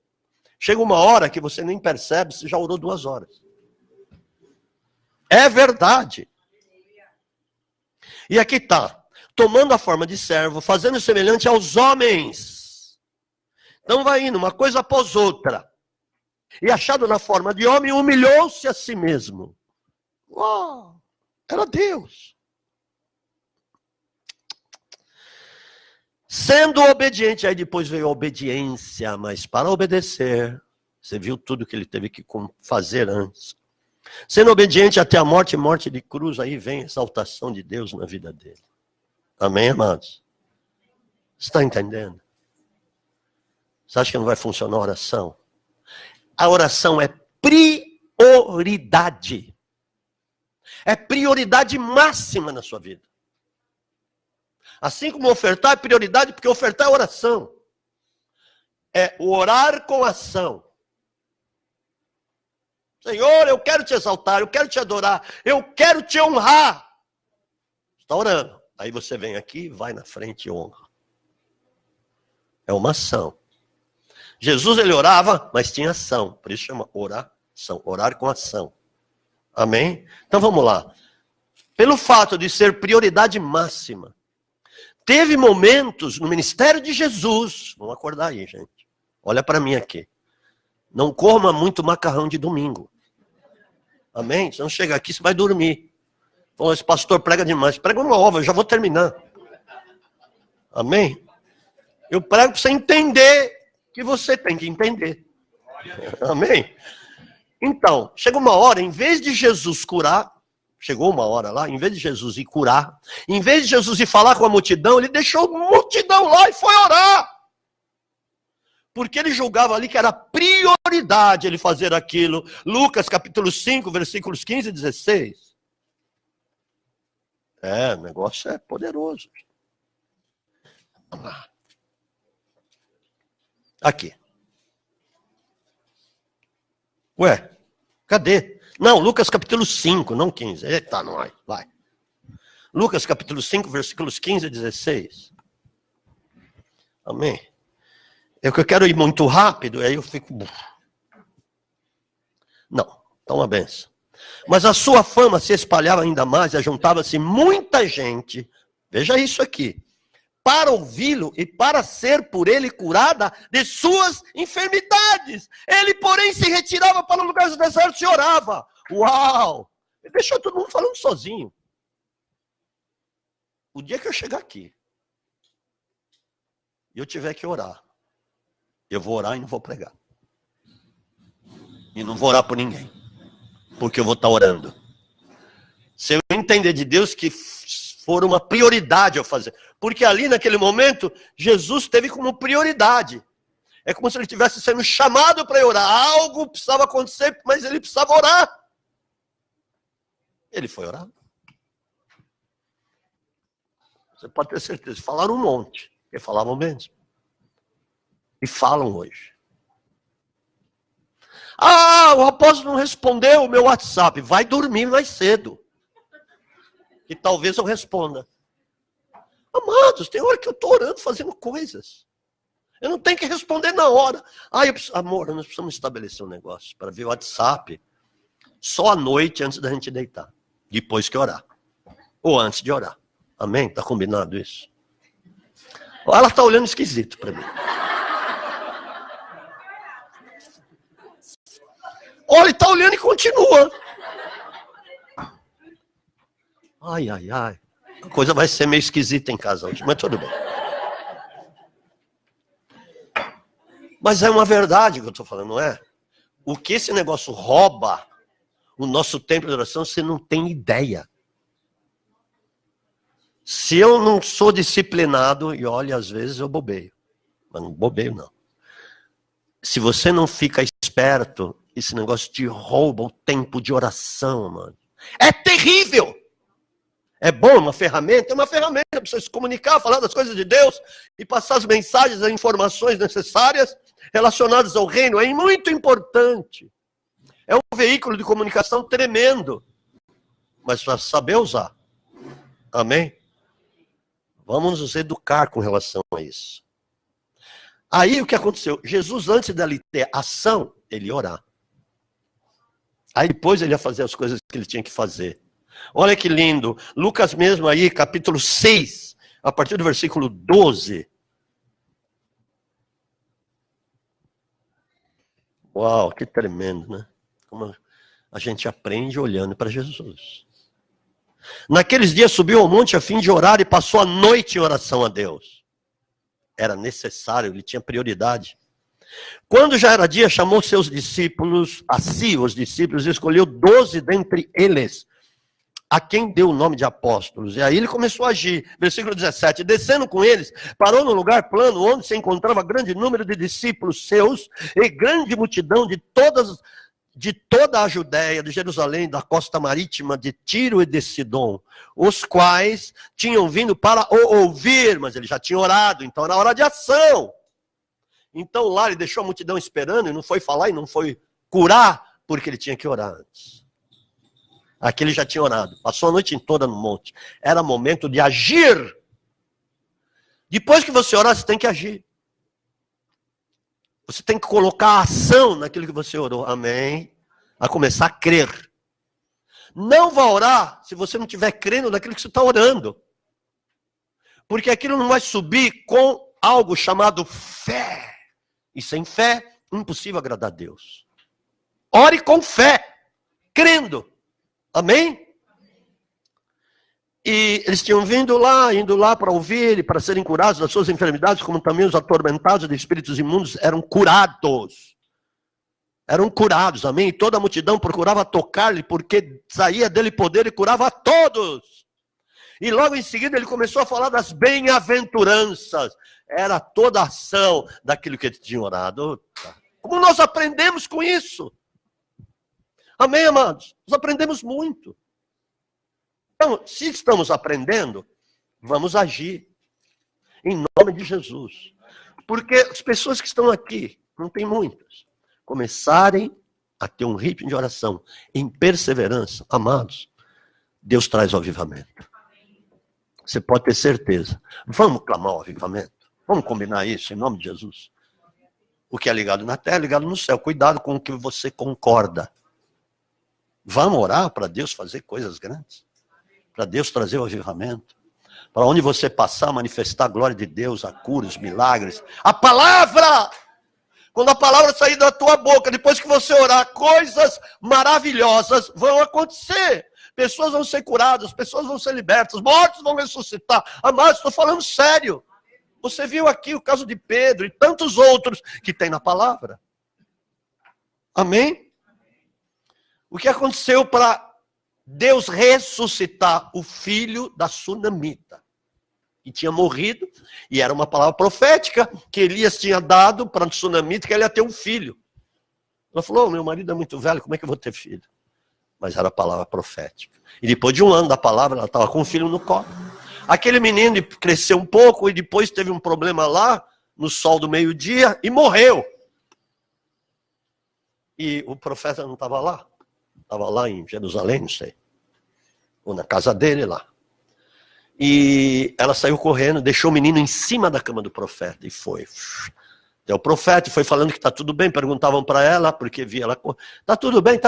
Chega uma hora que você nem percebe, você já orou 2 horas. É verdade. E aqui está, tomando a forma de servo, fazendo semelhante aos homens. Então vai indo, uma coisa após outra. E achado na forma de homem, humilhou-se a si mesmo. Uau, era Deus. Sendo obediente, aí depois veio a obediência, mas para obedecer, você viu tudo que ele teve que fazer antes. Sendo obediente até a morte, morte de cruz, aí vem a exaltação de Deus na vida dele. Amém, amados? Você está entendendo? Você acha que não vai funcionar a oração? A oração é prioridade. É prioridade máxima na sua vida. Assim como ofertar é prioridade, porque ofertar é oração. É o orar com ação. Senhor, eu quero te exaltar, eu quero te adorar, eu quero te honrar. Está orando. Aí você vem aqui, vai na frente e honra. É uma ação. Jesus, ele orava, mas tinha ação. Por isso chama oração, orar com ação. Amém? Então vamos lá. Pelo fato de ser prioridade máxima, teve momentos no ministério de Jesus, vamos acordar aí, gente. Olha para mim aqui. Não coma muito macarrão de domingo. Amém? Se não chegar aqui, você vai dormir. Bom, esse pastor prega demais. Prega uma ova, eu já vou terminar. Amém? Eu prego para você entender que você tem que entender. Amém? Então, chega uma hora, em vez de Jesus curar, chegou uma hora lá, em vez de Jesus ir curar, em vez de Jesus ir falar com a multidão, ele deixou a multidão lá e foi orar. Porque ele julgava ali que era prioridade ele fazer aquilo. Lucas capítulo 5, versículos 15 e 16. O negócio é poderoso. Vamos lá. Aqui. Ué, cadê? Não, Lucas capítulo 5, não 15. Eita, não vai. Lucas capítulo 5, versículos 15 e 16. Amém. É que eu quero ir muito rápido, aí eu fico... Não, tá uma benção. Mas a sua fama se espalhava ainda mais, e ajuntava-se muita gente, veja isso aqui, para ouvi-lo e para ser por ele curada de suas enfermidades. Ele, porém, se retirava para lugares desertos e orava. Uau! Ele deixou todo mundo falando sozinho. O dia que eu chegar aqui, e eu tiver que orar, eu vou orar e não vou pregar. E não vou orar por ninguém. Porque eu vou estar orando. Se eu entender de Deus que for uma prioridade eu fazer. Porque ali naquele momento, Jesus teve como prioridade. É como se ele estivesse sendo chamado para orar. Algo precisava acontecer, mas ele precisava orar. Ele foi orar. Você pode ter certeza. Falaram um monte. E falavam mesmo. E falam hoje. Ah, o apóstolo não respondeu o meu WhatsApp. Vai dormir mais cedo. E talvez eu responda. Amados, tem hora que eu estou orando, fazendo coisas. Eu não tenho que responder na hora. Ah, amor, nós precisamos estabelecer um negócio para ver o WhatsApp só à noite antes da gente deitar. Depois que orar. Ou antes de orar. Amém? Está combinado isso? Ela está olhando esquisito para mim. Olha, ele está olhando e continua. Ai. A coisa vai ser meio esquisita em casa hoje, mas tudo bem. Mas é uma verdade que eu estou falando, não é? O que esse negócio rouba o nosso tempo de oração, você não tem ideia. Se eu não sou disciplinado, e olha, às vezes eu bobeio. Mas não bobeio, não. Se você não fica esperto, esse negócio te rouba o tempo de oração, mano. É terrível! É bom, uma ferramenta? É uma ferramenta para você se comunicar, falar das coisas de Deus e passar as mensagens, as informações necessárias relacionadas ao reino. É muito importante. É um veículo de comunicação tremendo. mas para saber usar. Amém? Vamos nos educar com relação a isso. Aí o que aconteceu? Jesus, antes dele ter ação, ele ia orar. Aí depois ele ia fazer as coisas que ele tinha que fazer. Olha que lindo. Lucas mesmo aí, capítulo 6, a partir do versículo 12. Uau, que tremendo, né? Como a gente aprende olhando para Jesus. Naqueles dias subiu ao monte a fim de orar e passou a noite em oração a Deus. Era necessário, ele tinha prioridade. Quando já era dia, chamou seus discípulos, a si os discípulos, e escolheu 12 dentre eles, a quem deu o nome de apóstolos. E aí ele começou a agir. Versículo 17. Descendo com eles, parou no lugar plano, onde se encontrava grande número de discípulos seus, e grande multidão de toda a Judéia, de Jerusalém, da costa marítima de Tiro e de Sidom, os quais tinham vindo para o ouvir, mas ele já tinha orado, então era hora de ação. Então lá ele deixou a multidão esperando, e não foi falar e não foi curar, porque ele tinha que orar antes. Aqui ele já tinha orado, passou a noite toda no monte. Era momento de agir. Depois que você orar, você tem que agir. Você tem que colocar a ação naquilo que você orou. Amém? A começar a crer. Não vá orar se você não estiver crendo naquilo que você está orando. Porque aquilo não vai subir com algo chamado fé. E sem fé, impossível agradar a Deus. Ore com fé, crendo. Amém? E eles tinham indo lá para ouvir e para serem curados das suas enfermidades, como também os atormentados de espíritos imundos eram curados. Eram curados, amém? E toda a multidão procurava tocar-lhe, porque saía dele poder e curava a todos. E logo em seguida ele começou a falar das bem-aventuranças. Era toda a ação daquilo que ele tinha orado. Como nós aprendemos com isso? Amém, amados? Nós aprendemos muito. Então, se estamos aprendendo, vamos agir. Em nome de Jesus. Porque as pessoas que estão aqui, não tem muitas, começarem a ter um ritmo de oração em perseverança, amados, Deus traz o avivamento. Você pode ter certeza. Vamos clamar o avivamento. Vamos combinar isso em nome de Jesus. O que é ligado na terra é ligado no céu. Cuidado com o que você concorda. Vamos orar para Deus fazer coisas grandes. Para Deus trazer o avivamento. Para onde você passar, manifestar a glória de Deus, a cura, os milagres. A palavra! Quando a palavra sair da tua boca, depois que você orar, coisas maravilhosas vão acontecer. Pessoas vão ser curadas, pessoas vão ser libertas, mortos vão ressuscitar. Amados, estou falando sério. Você viu aqui o caso de Pedro e tantos outros que tem na palavra. Amém? O que aconteceu para Deus ressuscitar o filho da sunamita, que tinha morrido, e era uma palavra profética que Elias tinha dado para a sunamita, que ela ia ter um filho. Ela falou, meu marido é muito velho, como é que eu vou ter filho? Mas era a palavra profética. E depois de um ano da palavra, ela estava com um filho no colo. Aquele menino cresceu um pouco e depois teve um problema lá, no sol do meio-dia, e morreu. E o profeta não estava lá. Estava lá em Jerusalém, não sei. Ou na casa dele lá. E ela saiu correndo, deixou o menino em cima da cama do profeta e foi. Até o profeta foi falando que está tudo bem, perguntavam para ela, porque via ela, está tudo bem,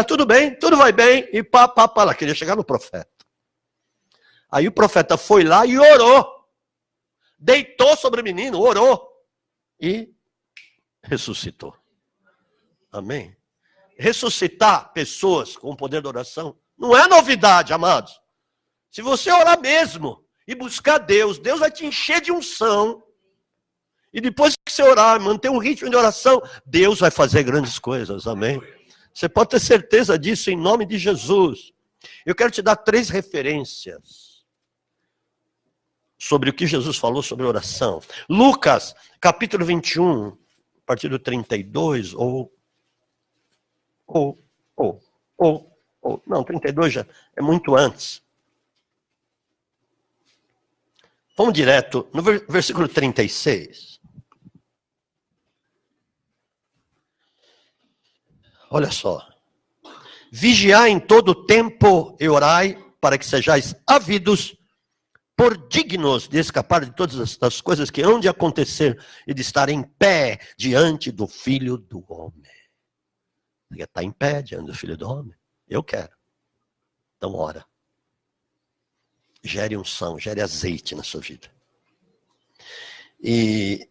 tudo vai bem, e pá, ela queria chegar no profeta. Aí o profeta foi lá e orou, deitou sobre o menino, orou, e ressuscitou. Amém? Ressuscitar pessoas com o poder da oração não é novidade, amados. Se você orar mesmo e buscar Deus, Deus vai te encher de unção. E depois que você orar, manter um ritmo de oração, Deus vai fazer grandes coisas, amém? Você pode ter certeza disso em nome de Jesus. Eu quero te dar 3 referências sobre o que Jesus falou sobre oração. Lucas, capítulo 21, a partir do 32, não, 32 já é muito antes. Vamos direto no versículo 36. Olha só. Vigiai em todo tempo e orai para que sejais havidos por dignos de escapar de todas estas coisas que hão de acontecer e de estar em pé diante do Filho do Homem. Você quer estar em pé diante do Filho do Homem? Eu quero. Então ora. Gere unção, gere azeite na sua vida. E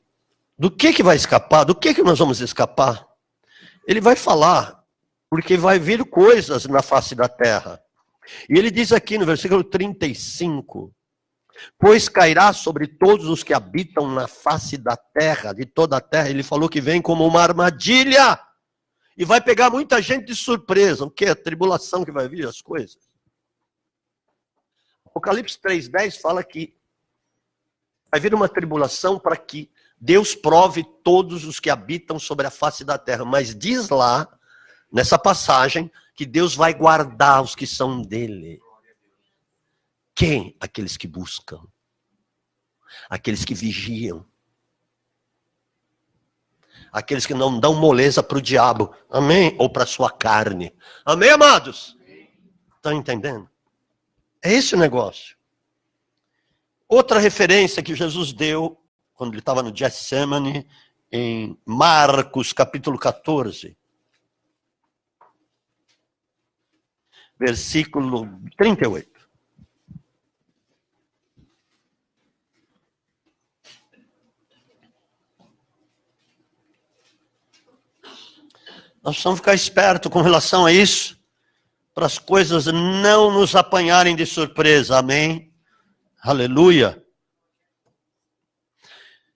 do que vai escapar? Do que nós vamos escapar? Ele vai falar, porque vai vir coisas na face da terra. E ele diz aqui no versículo 35, pois cairá sobre todos os que habitam na face da terra, de toda a terra. Ele falou que vem como uma armadilha. E vai pegar muita gente de surpresa. O que? A tribulação que vai vir, as coisas. Apocalipse 3:10 fala que vai vir uma tribulação para que Deus prove todos os que habitam sobre a face da terra. Mas diz lá, nessa passagem, que Deus vai guardar os que são dele. Quem? Aqueles que buscam. Aqueles que vigiam. Aqueles que não dão moleza para o diabo. Amém? Ou para a sua carne. Amém, amados? Estão entendendo? É esse o negócio. Outra referência que Jesus deu, quando ele estava no Getsemane, em Marcos, capítulo 14. Versículo 38. Nós precisamos ficar espertos com relação a isso, para as coisas não nos apanharem de surpresa, amém? Aleluia.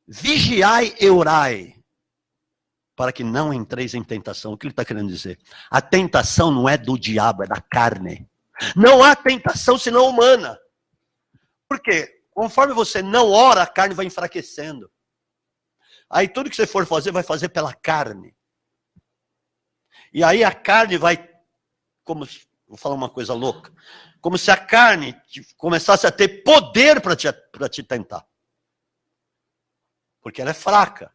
Vigiai e orai, para que não entreis em tentação. O que ele está querendo dizer? A tentação não é do diabo, é da carne. Não há tentação senão humana. Por quê? Conforme você não ora, a carne vai enfraquecendo. Aí tudo que você for fazer, vai fazer pela carne. E aí a carne vai, vou falar uma coisa louca, como se a carne começasse a ter poder para te tentar. Porque ela é fraca.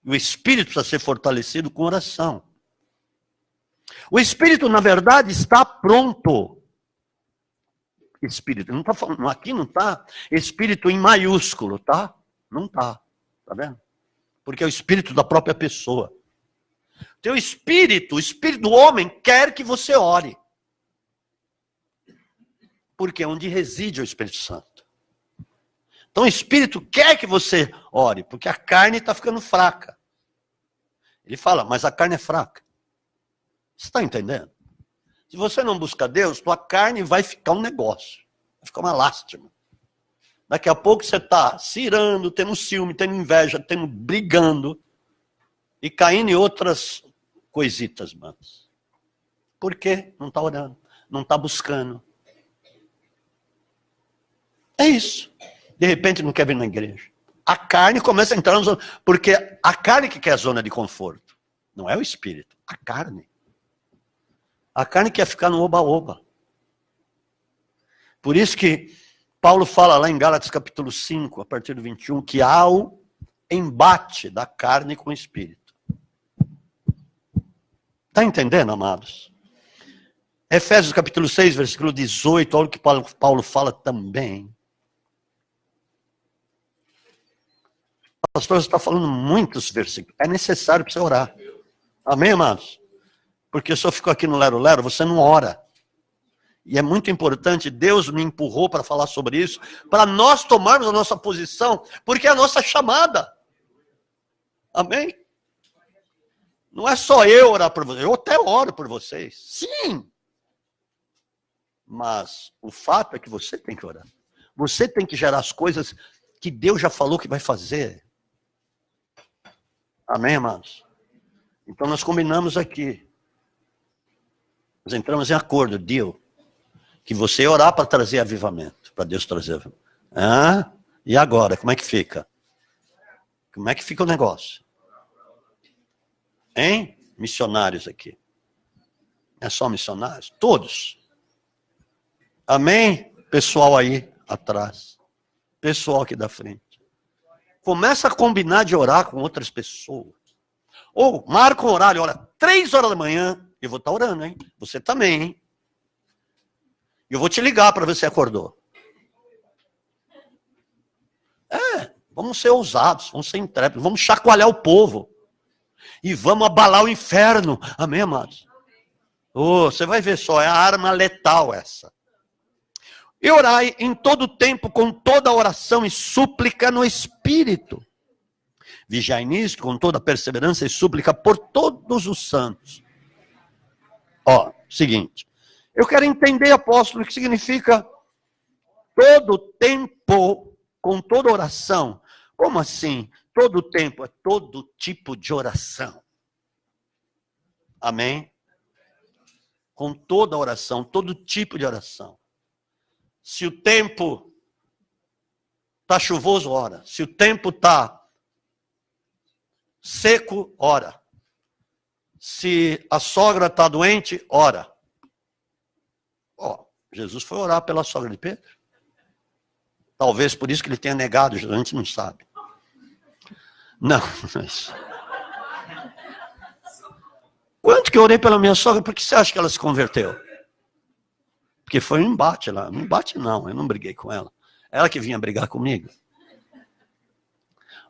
E o espírito precisa ser fortalecido com oração. O espírito, na verdade, está pronto. Espírito, não tá falando, aqui não está espírito em maiúsculo, tá? Não está, tá vendo? Porque é o espírito da própria pessoa. Teu espírito, o espírito do homem quer que você ore. Porque é onde reside o Espírito Santo. Então o espírito quer que você ore, porque a carne está ficando fraca. Ele fala, mas a carne é fraca. Você está entendendo? Se você não busca Deus, tua carne vai ficar um negócio. Vai ficar uma lástima. Daqui a pouco você está se irando, tendo ciúme, tendo inveja, brigando. E caindo em outras coisitas, manos. Por quê? Não está orando. Não está buscando. É isso. De repente não quer vir na igreja. A carne começa a entrar na zona. Porque a carne que quer a zona de conforto. Não é o espírito. A carne. A carne quer ficar no oba-oba. Por isso que Paulo fala lá em Gálatas capítulo 5, a partir do 21, que há o embate da carne com o espírito. Está entendendo, amados? Efésios capítulo 6, versículo 18, olha o que Paulo fala também. O pastor está falando muitos versículos. É necessário para você orar. Amém, amados? Porque se eu fico aqui no lero-lero, você não ora. E é muito importante, Deus me empurrou para falar sobre isso, para nós tomarmos a nossa posição, porque é a nossa chamada. Amém? Não é só eu orar por vocês, eu até oro por vocês. Sim. Mas o fato é que você tem que orar. Você tem que gerar as coisas que Deus já falou que vai fazer. Amém, amados? Então nós combinamos aqui. Nós entramos em acordo, deal. Que você orar para trazer avivamento. Para Deus trazer avivamento. Ah, e agora? Como é que fica? Como é que fica o negócio? Hein? Missionários aqui. Não é só missionários? Todos. Amém? Pessoal aí atrás. Pessoal aqui da frente. Começa a combinar de orar com outras pessoas. Ou marca um horário, olha, 3 horas da manhã, eu vou estar orando, hein? Você também, hein? E eu vou te ligar para ver se acordou. Vamos ser ousados, vamos ser intrépidos, vamos chacoalhar o povo. E vamos abalar o inferno. Amém, amados? Oh, você vai ver só, é a arma letal essa. E orai em todo tempo, com toda oração e súplica no Espírito. Vigiai nisto, com toda perseverança e súplica por todos os santos. Ó, seguinte. Eu quero entender, apóstolo, o que significa todo tempo, com toda oração. Como assim? Todo tempo é todo tipo de oração. Amém? Com toda oração, todo tipo de oração. Se o tempo está chuvoso, ora. Se o tempo está seco, ora. Se a sogra está doente, ora. Ó, Jesus foi orar pela sogra de Pedro. Talvez por isso que ele tenha negado, a gente não sabe. Não, mas... Quanto que eu orei pela minha sogra, por que você acha que ela se converteu? Porque foi um embate lá. Um embate não, eu não briguei com ela. Ela que vinha brigar comigo.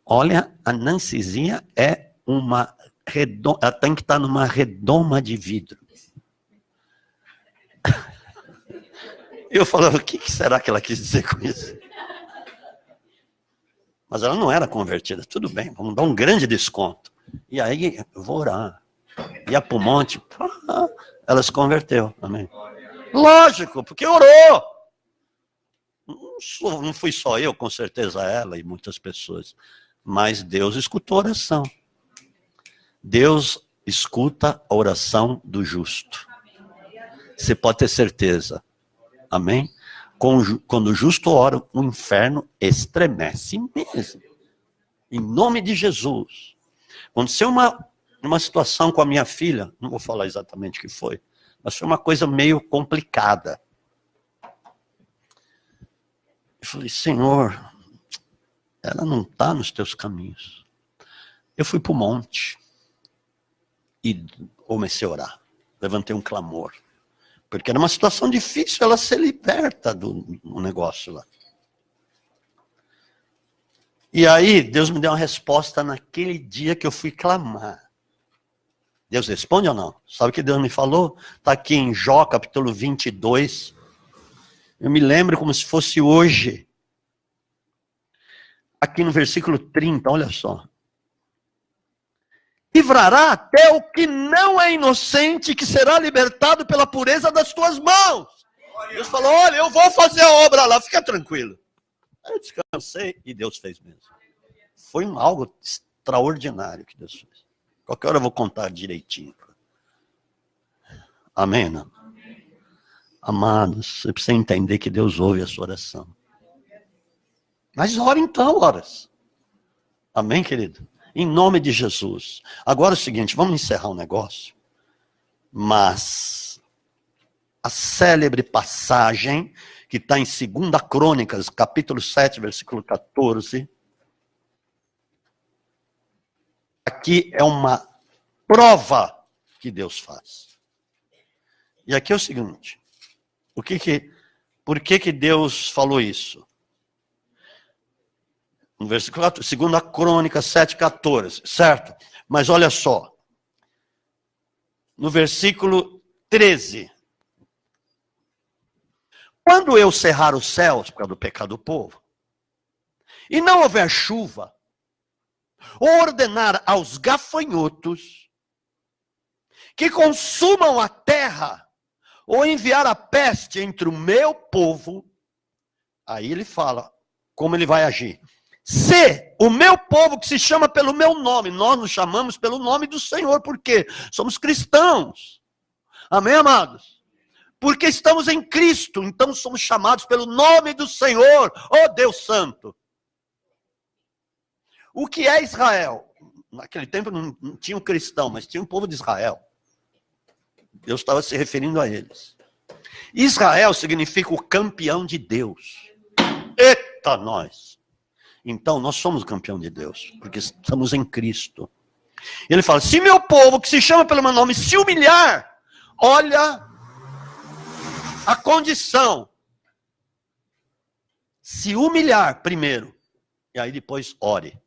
Olha, a Nancizinha é uma redoma, ela tem que estar numa redoma de vidro. Eu falava, o que será que ela quis dizer com isso? Mas ela não era convertida. Tudo bem, vamos dar um grande desconto. E aí, eu vou orar. Ia para o monte, ela se converteu. Amém. Lógico, porque orou. Não fui só eu, com certeza ela e muitas pessoas. Mas Deus escutou a oração. Deus escuta a oração do justo. Você pode ter certeza. Amém? Quando o justo ora, o inferno estremece mesmo. Em nome de Jesus. Aconteceu uma situação com a minha filha, não vou falar exatamente o que foi, mas foi uma coisa meio complicada. Eu falei, Senhor, ela não está nos teus caminhos. Eu fui para o monte e comecei a orar. Levantei um clamor. Porque era uma situação difícil, ela ser liberta do negócio lá. E aí, Deus me deu uma resposta naquele dia que eu fui clamar. Deus responde ou não? Sabe o que Deus me falou? Está aqui em Jó, capítulo 22. Eu me lembro como se fosse hoje. Aqui no versículo 30, olha só. Livrará até o que não é inocente, que será libertado pela pureza das tuas mãos. Deus falou, olha, eu vou fazer a obra lá, fica tranquilo. Aí eu descansei e Deus fez mesmo. Foi algo extraordinário que Deus fez. Qualquer hora eu vou contar direitinho. Amém, não? Amados, você precisa entender que Deus ouve a sua oração. Mas ora então, horas. Amém, querido? Em nome de Jesus. Agora é o seguinte, vamos encerrar o negócio. Mas a célebre passagem que está em 2 Crônicas, capítulo 7, versículo 14. Aqui é uma prova que Deus faz. E aqui é o seguinte. Por que Deus falou isso? No versículo 4, 2 Crônica 7,14, certo? Mas olha só. No versículo 13. Quando eu cerrar os céus, por causa do pecado do povo, e não houver chuva, ou ordenar aos gafanhotos que consumam a terra, ou enviar a peste entre o meu povo, aí ele fala como ele vai agir. Se o meu povo que se chama pelo meu nome, nós nos chamamos pelo nome do Senhor, porque somos cristãos. Amém, amados? Porque estamos em Cristo, então somos chamados pelo nome do Senhor, ó Deus Santo. O que é Israel? Naquele tempo não tinha um cristão, mas tinha um povo de Israel. Deus estava se referindo a eles. Israel significa o campeão de Deus. Eita, nós! Então, nós somos o campeão de Deus, porque estamos em Cristo. Ele fala, se meu povo, que se chama pelo meu nome, se humilhar, olha a condição. Se humilhar primeiro, e aí depois ore.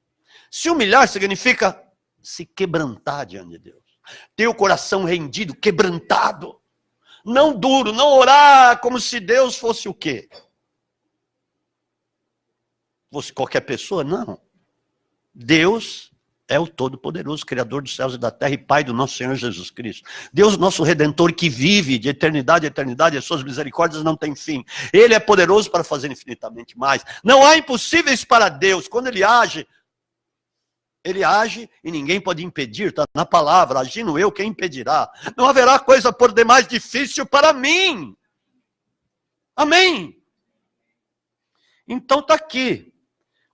Se humilhar significa se quebrantar diante de Deus. Ter o coração rendido, quebrantado. Não duro, não orar como se Deus fosse o quê? Fosse qualquer pessoa? Não. Deus é o Todo-Poderoso, Criador dos céus e da terra e Pai do nosso Senhor Jesus Cristo. Deus, nosso Redentor, que vive de eternidade a eternidade, as suas misericórdias não têm fim. Ele é poderoso para fazer infinitamente mais. Não há impossíveis para Deus. Quando Ele age e ninguém pode impedir. Está na palavra, agindo eu, quem impedirá? Não haverá coisa por demais difícil para mim. Amém? Então está aqui.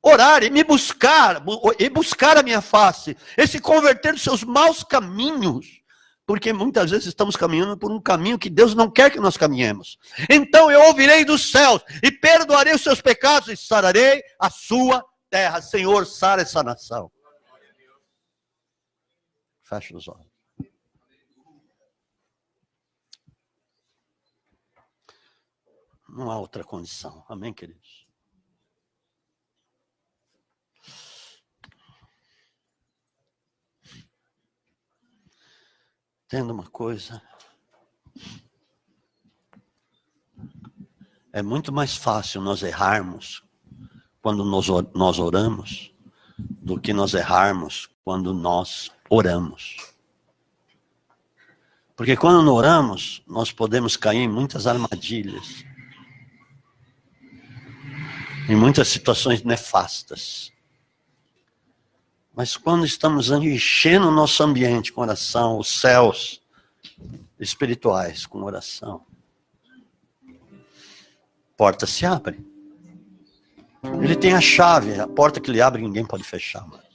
Orar e me buscar, e buscar a minha face, e se converter dos seus maus caminhos, porque muitas vezes estamos caminhando por um caminho que Deus não quer que nós caminhemos. Então eu ouvirei dos céus, e perdoarei os seus pecados, e sararei a sua terra. Senhor, sara essa nação. Fecha os olhos. Não há outra condição. Amém, queridos? Entenda uma coisa. É muito mais fácil nós errarmos quando nós oramos do que nós errarmos quando nós oramos. Porque quando não oramos, nós podemos cair em muitas armadilhas. Em muitas situações nefastas. Mas quando estamos enchendo o nosso ambiente com oração, os céus espirituais com oração, porta se abre. Ele tem a chave, a porta que ele abre ninguém pode fechar mais.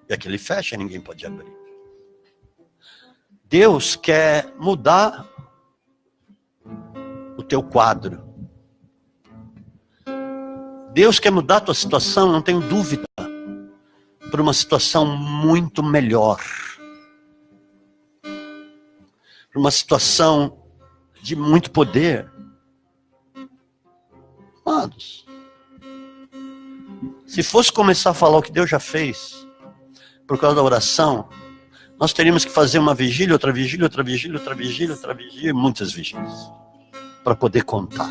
E a que ele fecha ninguém pode abrir. Deus quer mudar o teu quadro. Deus quer mudar a tua situação, não tenho dúvida. Para uma situação muito melhor. Para uma situação de muito poder. Amados, se fosse começar a falar o que Deus já fez, por causa da oração, nós teríamos que fazer uma vigília, outra vigília, outra vigília, outra vigília, outra vigília, muitas vigílias, para poder contar.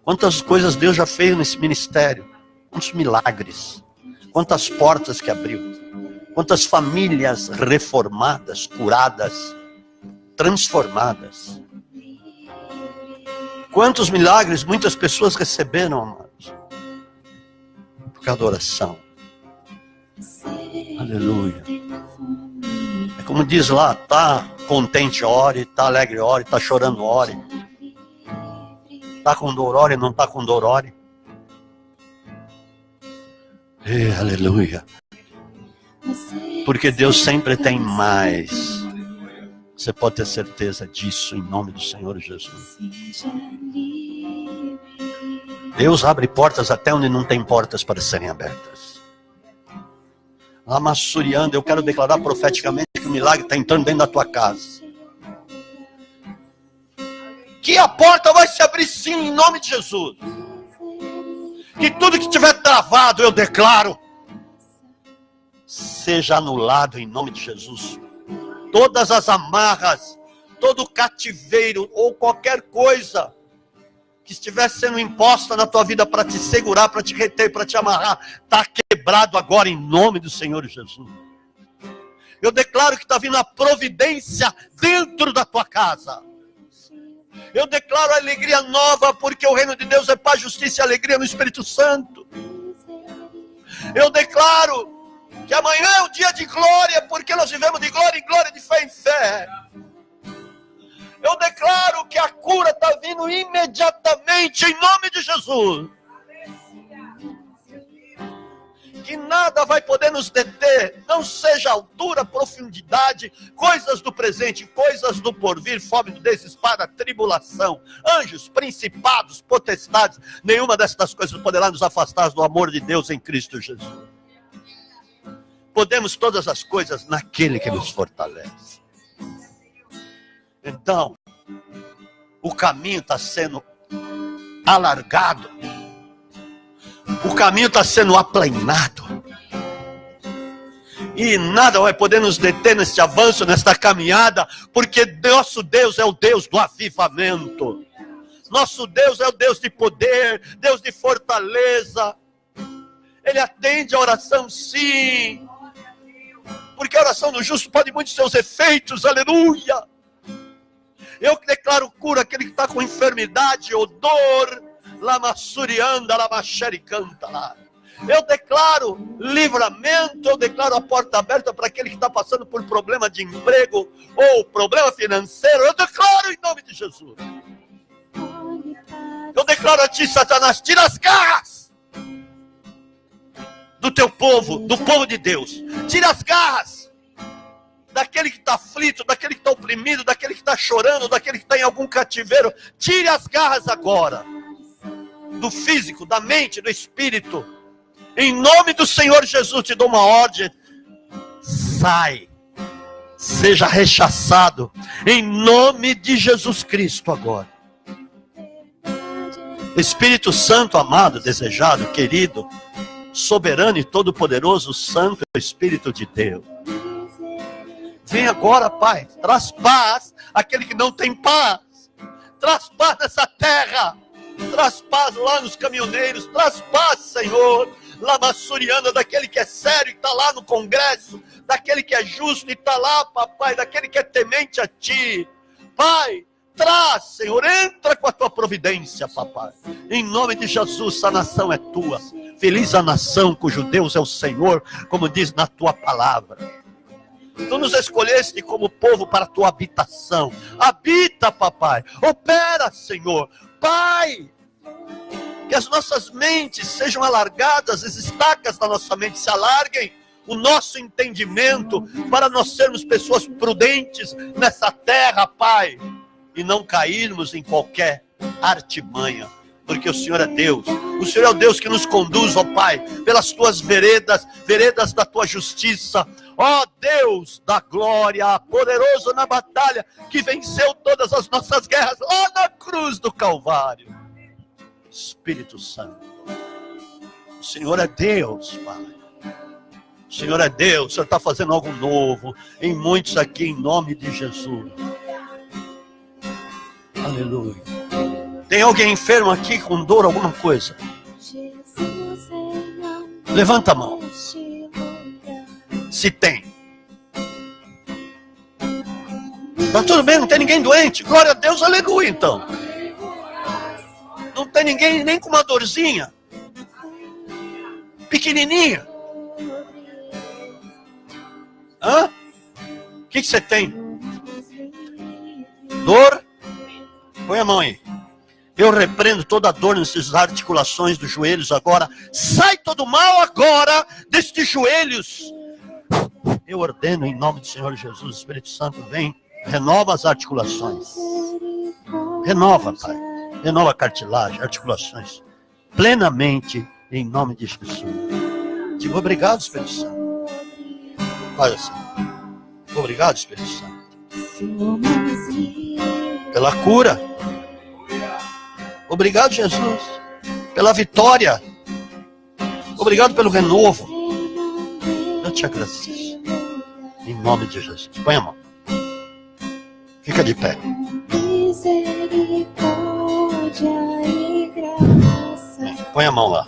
Quantas coisas Deus já fez nesse ministério, quantos milagres. Quantas portas que abriu. Quantas famílias reformadas, curadas, transformadas. Quantos milagres muitas pessoas receberam, amados. Por causa da oração. Aleluia. É como diz lá, tá contente, ore, tá alegre, ore, tá chorando, ore. Tá com dor, ore, não tá com dor, ore. Aleluia. Porque Deus sempre tem mais. Você pode ter certeza disso em nome do Senhor Jesus. Deus abre portas até onde não tem portas para serem abertas. Lamassuriando, eu quero declarar profeticamente que o milagre está entrando dentro da tua casa. Que a porta vai se abrir sim em nome de Jesus. Que tudo que estiver travado, eu declaro, seja anulado em nome de Jesus. Todas as amarras, todo cativeiro ou qualquer coisa que estiver sendo imposta na tua vida para te segurar, para te reter, para te amarrar, está quebrado agora em nome do Senhor Jesus. Eu declaro que está vindo a providência dentro da tua casa. Eu declaro a alegria nova, porque o reino de Deus é paz, justiça e alegria no Espírito Santo. Eu declaro que amanhã é o dia de glória, porque nós vivemos de glória em glória, de fé em fé. Eu declaro que a cura está vindo imediatamente, em nome de Jesus. Que nada vai poder nos deter, não seja altura, profundidade, coisas do presente, coisas do porvir, fome, nudez, espada, tribulação, anjos, principados, potestades, nenhuma dessas coisas poderá nos afastar do amor de Deus em Cristo Jesus. Podemos todas as coisas naquele que nos fortalece. Então, o caminho está sendo alargado, o caminho está sendo aplanado, e nada vai poder nos deter neste avanço, nesta caminhada, porque nosso Deus é o Deus do avivamento. Nosso Deus é o Deus de poder, Deus de fortaleza. Ele atende a oração, sim, porque a oração do justo pode muitos seus efeitos, aleluia. Eu declaro cura aquele que está com enfermidade ou dor, lamassurianda, lamaxericanta lá. Eu declaro livramento, eu declaro a porta aberta para aquele que está passando por problema de emprego ou problema financeiro. Eu declaro em nome de Jesus. Eu declaro a ti, Satanás, tira as garras do teu povo, do povo de Deus. Tira as garras daquele que está aflito, daquele que está oprimido, daquele que está chorando, daquele que está em algum cativeiro. Tire as garras agora, do físico, da mente, do espírito. Em nome do Senhor Jesus, te dou uma ordem. Sai. Seja rechaçado. Em nome de Jesus Cristo agora. Espírito Santo, amado, desejado, querido, soberano e todo-poderoso, Santo Espírito de Deus. Vem agora, Pai. Traz paz àquele que não tem paz. Traz paz nessa terra. Traz paz lá nos caminhoneiros. Traz paz, Senhor. Lamassuriana, daquele que é sério e está lá no Congresso, daquele que é justo e está lá, papai, daquele que é temente a ti. Pai, traz, Senhor, entra com a tua providência, papai. Em nome de Jesus, a nação é tua. Feliz a nação cujo Deus é o Senhor, como diz na tua palavra. Tu nos escolheste como povo para a tua habitação. Habita, papai. Opera, Senhor. Pai, que as nossas mentes sejam alargadas, as estacas da nossa mente se alarguem, o nosso entendimento, para nós sermos pessoas prudentes nessa terra, Pai, e não cairmos em qualquer artimanha, porque o Senhor é Deus. O Senhor é o Deus que nos conduz, ó Pai, pelas tuas veredas, veredas da tua justiça. Ó Deus da glória, poderoso na batalha, que venceu todas as nossas guerras lá na cruz do Calvário. Espírito Santo, o Senhor é Deus, Pai. O Senhor é Deus. O Senhor está fazendo algo novo em muitos aqui, em nome de Jesus. Aleluia. Tem alguém enfermo aqui com dor, alguma coisa? Levanta a mão. Se tem. Tá tudo bem, não tem ninguém doente. Glória a Deus, aleluia, então. Não tem ninguém nem com uma dorzinha pequenininha. Hã? O que você tem? Dor? Põe a mão aí. Eu repreendo toda dor nessas articulações dos joelhos agora. Sai todo mal agora destes joelhos. Eu ordeno em nome do Senhor Jesus. Espírito Santo, vem, renova as articulações. Renova, Pai. Renova a cartilagem, articulações, plenamente, em nome de Jesus. Digo obrigado, Espírito Santo. Olha assim. Obrigado, Espírito Santo. Pela cura. Obrigado, Jesus. Pela vitória. Obrigado pelo renovo. Eu te agradeço. Em nome de Jesus. Põe a mão. Fica de pé. Põe a mão lá.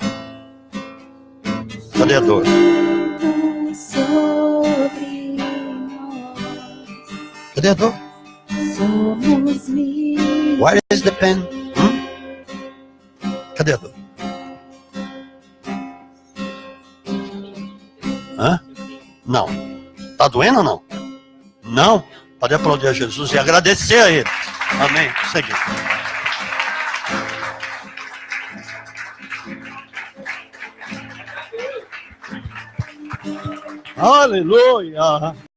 Cadê a dor? Cadê a dor? Where is the pen? Cadê a dor? Hã? Não. Tá doendo ou não? Não? Pode aplaudir a Jesus e agradecer a Ele. Amém. Segue. Aleluia.